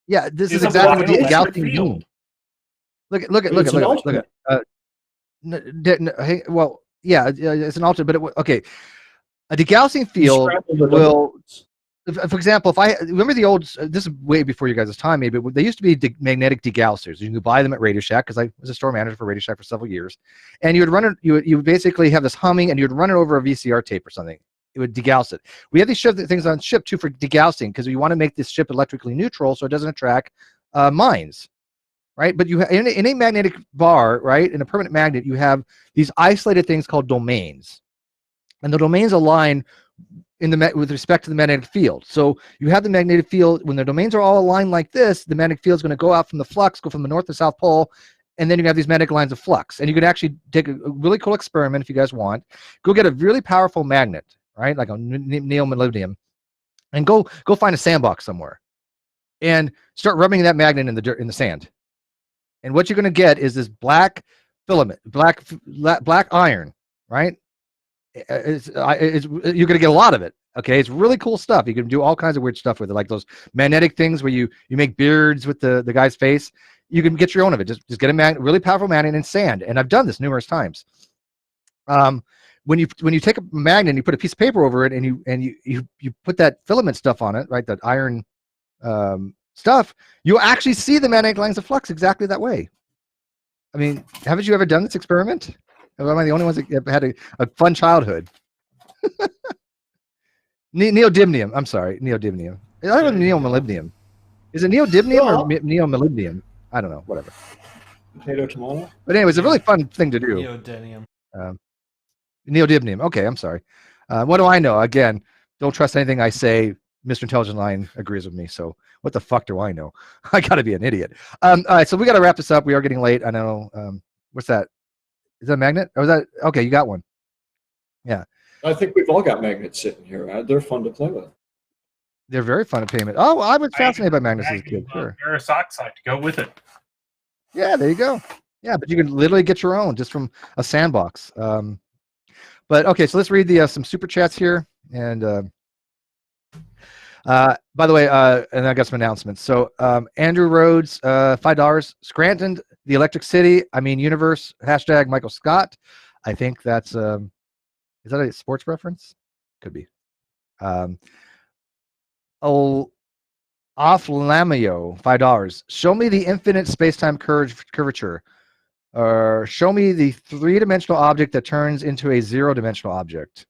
Yeah, this is exactly what degaussing means. Look at. Hey, well, yeah, it's an alternate, but okay. A degaussing field will, for example, if I remember the old, this is way before you guys' time, maybe, but they used to be magnetic degaussers. You could buy them at Radio Shack because I was a store manager for Radio Shack for several years, and you would run it. You would basically have this humming, and you'd run it over a VCR tape or something. It would degauss it. We have these things on ship too for degaussing because we want to make this ship electrically neutral so it doesn't attract mines. Right, but you have in a magnetic bar, right, in a permanent magnet, you have these isolated things called domains, and the domains align with respect to the magnetic field. So you have the magnetic field when the domains are all aligned like this. The magnetic field is going to go out from the flux, go from the north to south pole, and then you have these magnetic lines of flux. And you can actually take a really cool experiment if you guys want. Go get a really powerful magnet, right, like a neomolybdenum, and go find a sandbox somewhere, and start rubbing that magnet in the dirt, in the sand. And what you're going to get is this black filament, black iron, right? You're going to get a lot of it. Okay, it's really cool stuff. You can do all kinds of weird stuff with it, like those magnetic things where you make beards with the guy's face. You can get your own of it. Just get a really powerful magnet in sand, and I've done this numerous times. When you take a magnet and you put a piece of paper over it, and you put that filament stuff on it, right? That iron stuff, you'll actually see the magnetic lines of flux exactly that way. I mean, haven't you ever done this experiment? Am I the only ones that have had a fun childhood? Neodymium. I'm sorry, neodymium. I don't know neomolybdenum. Is it neodymium or neomolybdenum? I don't know. Whatever. Potato, tomato. But anyway, it's a really fun thing to do. Neodymium. Neodymium. Okay, I'm sorry. What do I know? Again, don't trust anything I say. Mr. Intelligent Line agrees with me. So what the fuck do I know? I got to be an idiot. All right, so we got to wrap this up. We are getting late. I know. What's that? Is that a magnet? Or was that okay? You got one. Yeah. I think we've all got magnets sitting here. They're fun to play with. They're very fun to payment. Oh, I was fascinated by magnets as a kid. Sure. Ferrous oxide to go with it. Yeah, there you go. Yeah, but you can literally get your own just from a sandbox. But okay, so let's read the some super chats here. And by the way, and I got some announcements. So Andrew Rhodes, $5. Scranton, the Electric City. I mean Universe. # Michael Scott. I think that's is that a sports reference? Could be. Off Lamio, $5. Show me the infinite space-time curvature. Or show me the 3-dimensional object that turns into a 0-dimensional object.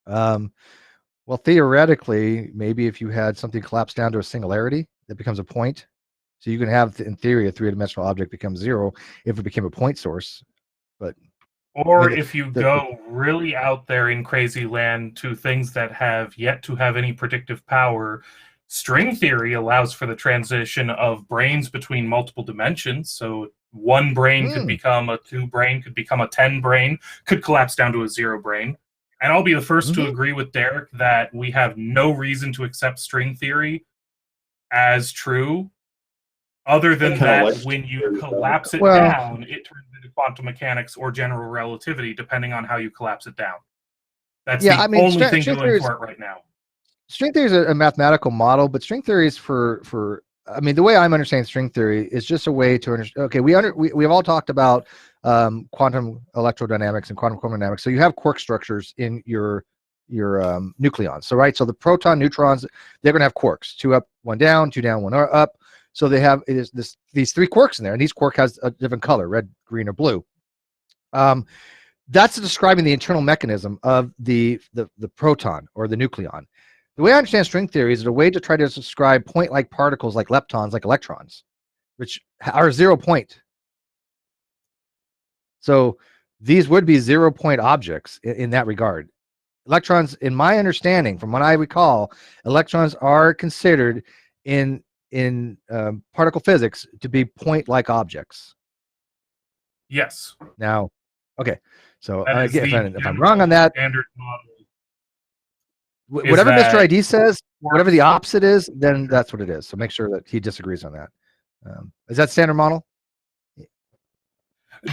Well, theoretically, maybe if you had something collapse down to a singularity, that becomes a point. So you can have, in theory, a 3-dimensional object become 0 if it became a point source. But or if you go really out there in crazy land to things that have yet to have any predictive power, string theory allows for the transition of brains between multiple dimensions. So one brain could become a 2 brain, could become a 10 brain, could collapse down to a 0 brain. And I'll be the first to agree with Derek that we have no reason to accept string theory as true. Other than that, when you collapse it down, it turns into quantum mechanics or general relativity, depending on how you collapse it down. That's the only thing going for it right now. String theory is a mathematical model, but string theory is for I mean, the way I'm understanding string theory is just a way to understand. Okay, we have all talked about quantum electrodynamics and quantum chromodynamics. So you have quark structures in your nucleons. So right, so the proton, neutrons, they're going to have quarks: 2 up, 1 down, 2 down, 1 up. So they have these 3 quarks in there, and each quark has a different color: red, green, or blue. That's describing the internal mechanism of the proton or the nucleon. The way I understand string theory is a way to try to describe point-like particles like leptons, like electrons, which are 0 point. So these would be 0 point objects in that regard. Electrons, in my understanding, from what I recall, electrons are considered in particle physics to be point-like objects. Yes. Now, okay. So again, if I'm wrong on that, standard model. Whatever Mr. ID says, whatever the opposite is, then that's what it is. So make sure that he disagrees on that. Is that standard model?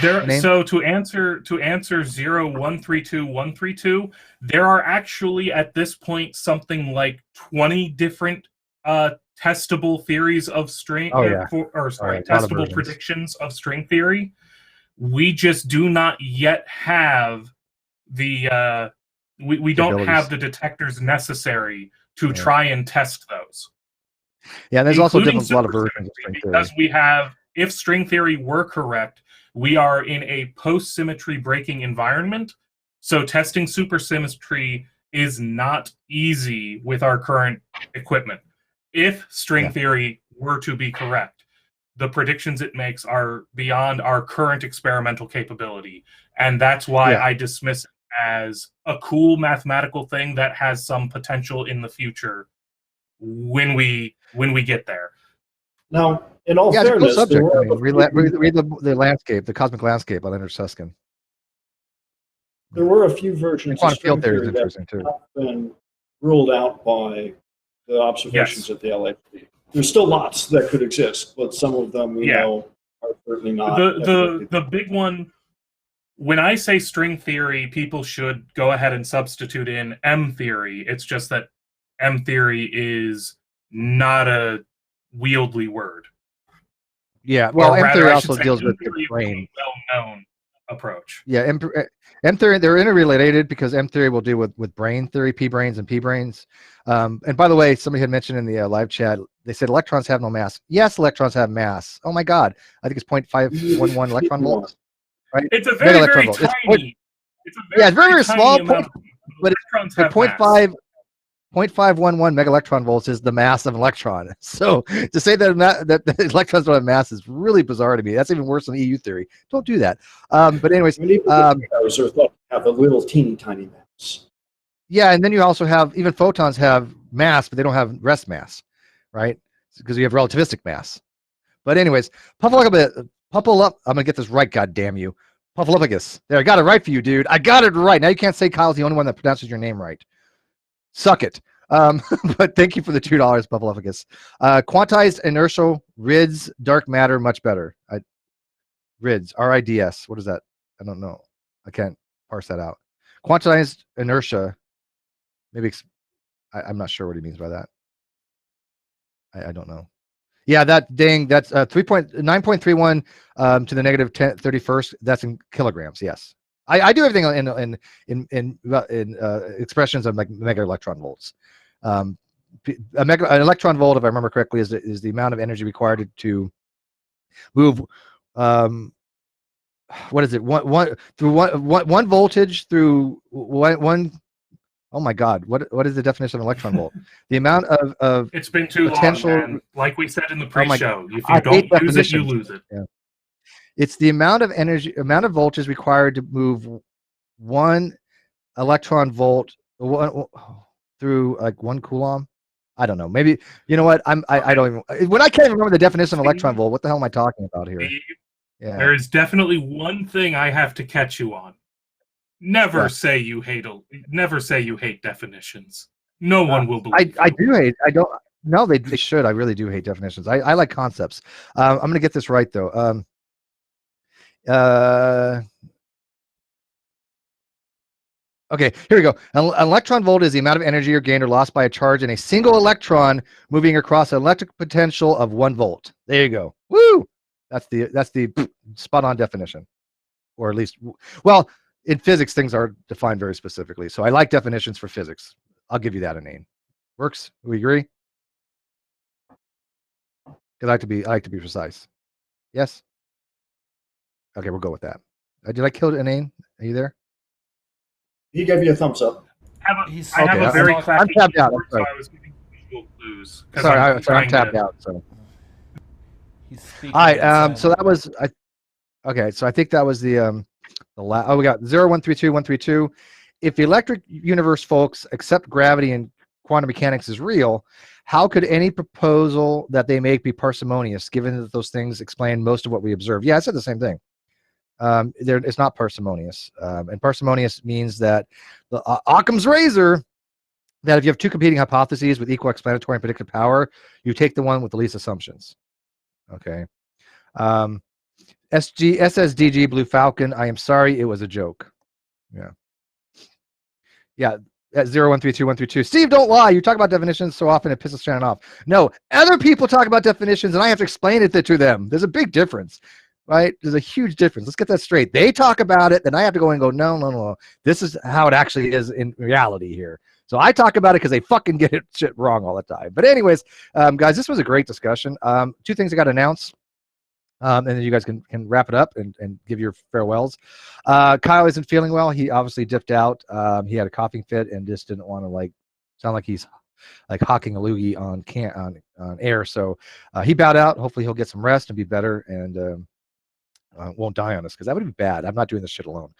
So to answer 0132132, there are actually at this point something like 20 different testable theories of string, testable predictions of string theory. We just do not yet have the we don't have the detectors necessary to try and test those. Yeah, there's also a lot of versions of string theory. Because we have, if string theory were correct, we are in a post-symmetry breaking environment, so testing supersymmetry is not easy with our current equipment. If string theory were to be correct, the predictions it makes are beyond our current experimental capability, and that's why I dismiss it as a cool mathematical thing that has some potential in the future when we get there. Now, in all Yeah, it's a cool fairness, there subject. I were mean, read the landscape, the cosmic landscape by Leonard Susskind. a few And versions of quantum string field theory is theory that interesting too. have been ruled out by the observations Yes. at the LHC. There's still lots that could exist, but some of them we know are certainly not. The big one, when I say string theory, people should go ahead and substitute in M theory. It's just that M theory is not a wieldly word. Yeah, well, M theory also say deals M with the theory is a brain. well-known approach. Yeah, M theory, they're interrelated because M theory will deal with brain theory, P brains and P brains. And by the way, somebody had mentioned in the live chat, they said electrons have no mass. Yes, electrons have mass. Oh my God, I think it's 0.511 electron volts. Right? It's a very, very volt. tiny. It's very, very small, amount of but electrons but have 0.5 0.511 megaelectron volts is the mass of an electron. So to say that electrons don't have mass is really bizarre to me. That's even worse than EU theory. Don't do that. But anyways, those are thought to have a little teeny tiny mass. Yeah, and then you also have, even photons have mass, but they don't have rest mass, right? Because you have relativistic mass. But anyways, I'm gonna get this right, god damn you. Puffalopagus. There, I got it right for you, dude. I got it right. Now you can't say Kyle's the only one that pronounces your name right. Suck it. But thank you for the $2, Puffalopagus. Quantized inertial RIDS dark matter much better. RIDS, RIDS. What is that? I don't know. I can't parse that out. Quantized inertia. Maybe I'm not sure what he means by that. I don't know. Yeah, that's 9.31 to the negative 31st. That's in kilograms. Yes, I do everything in expressions of like mega electron volts. An electron volt, if I remember correctly, is the amount of energy required to move. What is it? One voltage through one. Oh my God! What is the definition of an electron volt? The amount of it's been too potential. long, man. Like we said in the pre-show, if you I don't use it, you lose it. Yeah. It's the amount of energy, amount of voltage required to move one electron volt through like 1 coulomb. I don't know. Maybe you know what? I don't even. When I can't even remember the definition of electron volt, what the hell am I talking about here? Yeah. There is definitely one thing I have to catch you on. Never say you hate definitions. No one will believe. I do hate. I don't. No, they should. I really do hate definitions. I like concepts. I'm going to get this right though. Okay, here we go. An electron volt is the amount of energy gained or lost by a charge in a single electron moving across an electric potential of 1 volt. There you go. Woo! That's the spot on definition, or at least, well. In physics, things are defined very specifically. So I like definitions for physics. I'll give you that, Inane. Works? We agree? Because I like to be precise. Yes? Okay, we'll go with that. Did I kill Inane? Are you there? He gave you a thumbs up. I have a very clappy keyboard, so I was giving visual clues. Sorry, I'm tapped out. So. He's speaking. All right. So that was okay. So I think that was the we got 0132132. If the electric universe folks accept gravity and quantum mechanics is real, how could any proposal that they make be parsimonious, given that those things explain most of what we observe? Yeah, I said the same thing. It's not parsimonious, and parsimonious means that the Occam's razor, that if you have two competing hypotheses with equal explanatory and predictive power, you take the one with the least assumptions. Okay. SSDG Blue Falcon, I am sorry, it was a joke. Yeah, at 0132132. Steve, don't lie. You talk about definitions so often it pisses Shannon off. No, other people talk about definitions and I have to explain it to them. There's a big difference, right? There's a huge difference. Let's get that straight. They talk about it, then I have to go and go, no. This is how it actually is in reality here. So I talk about it because they fucking get it shit wrong all the time. But anyways, guys, this was a great discussion. 2 things I got to announce. And then you guys can wrap it up and give your farewells. Kyle isn't feeling well. He obviously dipped out. He had a coughing fit and just didn't want to sound like he's like hawking a loogie on air. So he bowed out. Hopefully he'll get some rest and be better and won't die on us, because that would be bad. I'm not doing this shit alone.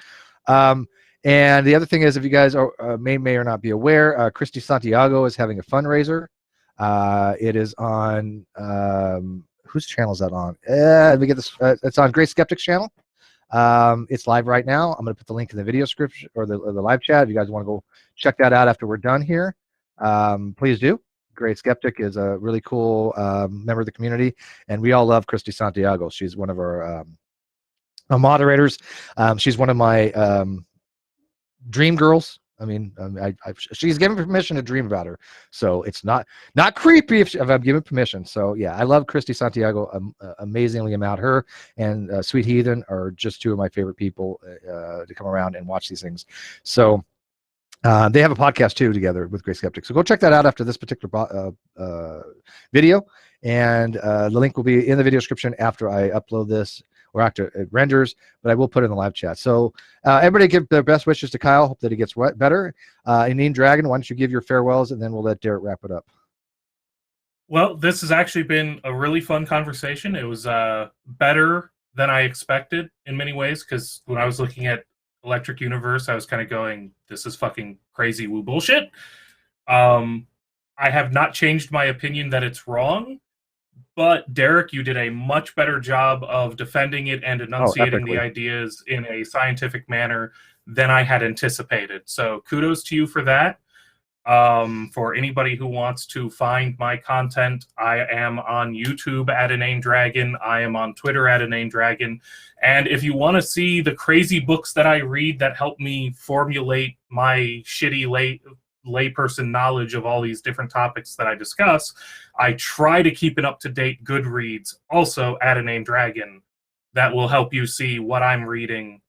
And the other thing is, if you guys are, may or not be aware, Christy Santiago is having a fundraiser. It is on whose channel is that on? Let me get this. It's on Great Skeptic's channel. It's live right now. I'm going to put the link in the video description or the live chat. If you guys want to go check that out after we're done here, please do. Great Skeptic is a really cool member of the community, and we all love Christy Santiago. She's one of our moderators. She's one of my dream girls. I mean, she's given permission to dream about her, so it's not creepy if I'm given permission. So yeah, I love Christy Santiago amazingly. About her and Sweet Heathen are just two of my favorite people to come around and watch these things. So they have a podcast too together with Great Skeptic. So go check that out after this particular video, and the link will be in the video description after I upload this, or after it renders, but I will put it in the live chat. So everybody give their best wishes to Kyle. Hope that he gets better. Inane Dragon, why don't you give your farewells, and then we'll let Derek wrap it up. Well, this has actually been a really fun conversation. It was better than I expected in many ways, because when I was looking at Electric Universe, I was kind of going, this is fucking crazy woo bullshit. I have not changed my opinion that it's wrong. But Derek, you did a much better job of defending it and enunciating the ideas in a scientific manner than I had anticipated. So kudos to you for that. For anybody who wants to find my content, I am on YouTube at Inane Dragon. I am on Twitter at Inane Dragon. And if you want to see the crazy books that I read that help me formulate my shitty layperson knowledge of all these different topics that I discuss, I try to keep an up-to-date Goodreads, also at Inane Dragon, that will help you see what I'm reading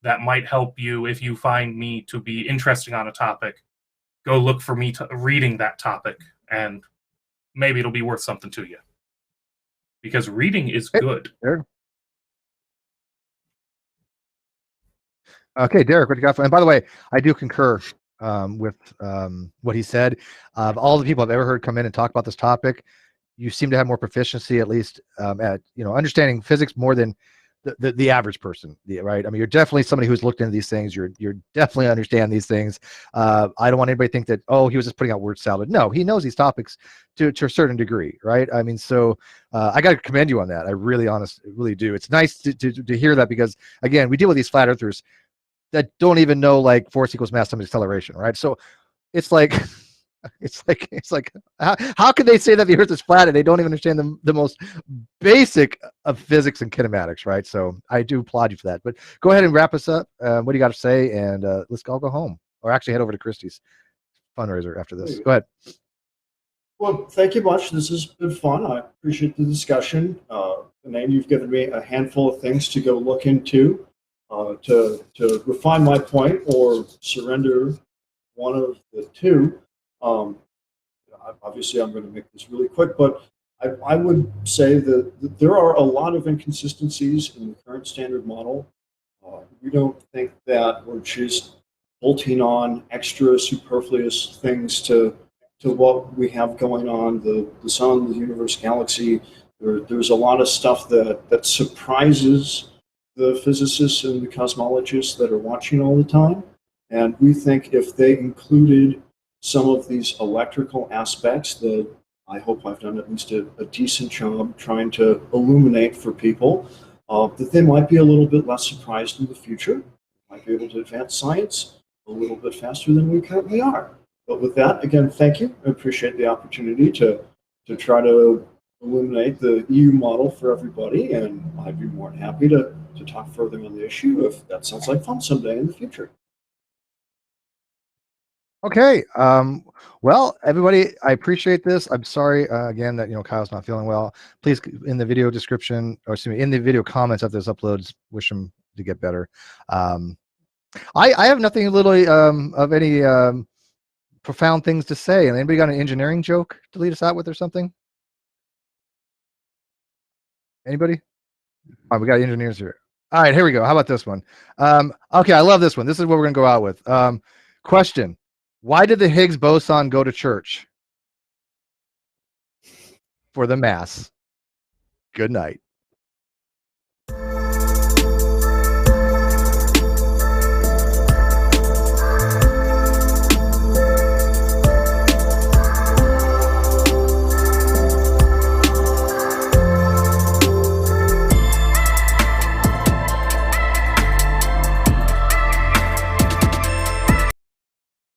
that might help you if you find me to be interesting on a topic. Go look for me reading that topic, and maybe it'll be worth something to you. Because reading is good. Derek. Okay, Derek, what you got for? And by the way, I do concur with what he said. Of all the people I've ever heard come in and talk about this topic, you seem to have more proficiency, at least at understanding physics more than the average person, right? I mean, you're definitely somebody who's looked into these things. You're definitely understand these things. I don't want anybody to think that, oh, he was just putting out word salad. No, he knows these topics to a certain degree, right? I mean, so I got to commend you on that. I really do. It's nice to hear that, because again, we deal with these flat earthers that don't even know like force equals mass times acceleration, right? So it's like how can they say that the earth is flat and they don't even understand the most basic of physics and kinematics, right? So I do applaud you for that. But go ahead and wrap us up. What do you got to say? And let's all go home, or actually head over to Christie's fundraiser after this. Go ahead. Well, thank you much. This has been fun. I appreciate the discussion. Inane, you've given me a handful of things to go look into to refine my point or surrender one of the two. Obviously, I'm going to make this really quick, but I would say that there are a lot of inconsistencies in the current standard model. We don't think that we're just bolting on extra superfluous things to what we have going on, the sun, the universe, galaxy. There's a lot of stuff that surprises the physicists and the cosmologists that are watching all the time. And we think if they included some of these electrical aspects that I hope I've done at least a decent job trying to illuminate for people, that they might be a little bit less surprised in the future, might be able to advance science a little bit faster than we currently are. But with that, again, thank you. I appreciate the opportunity to try to illuminate the EU model for everybody, and I'd be more than happy to talk further on the issue if that sounds like fun someday in the future. Okay. Well, everybody, I appreciate this. I'm sorry again that Kyle's not feeling well. Please, in the video description, or excuse me, in the video comments of this uploads, wish him to get better. I have nothing literally of any profound things to say. And anybody got an engineering joke to lead us out with or something? Anybody? All right, we got engineers here. All right, here we go. How about this one? Okay, I love this one. This is what we're gonna go out with. Question: why did the Higgs boson go to church? For the mass. Good night.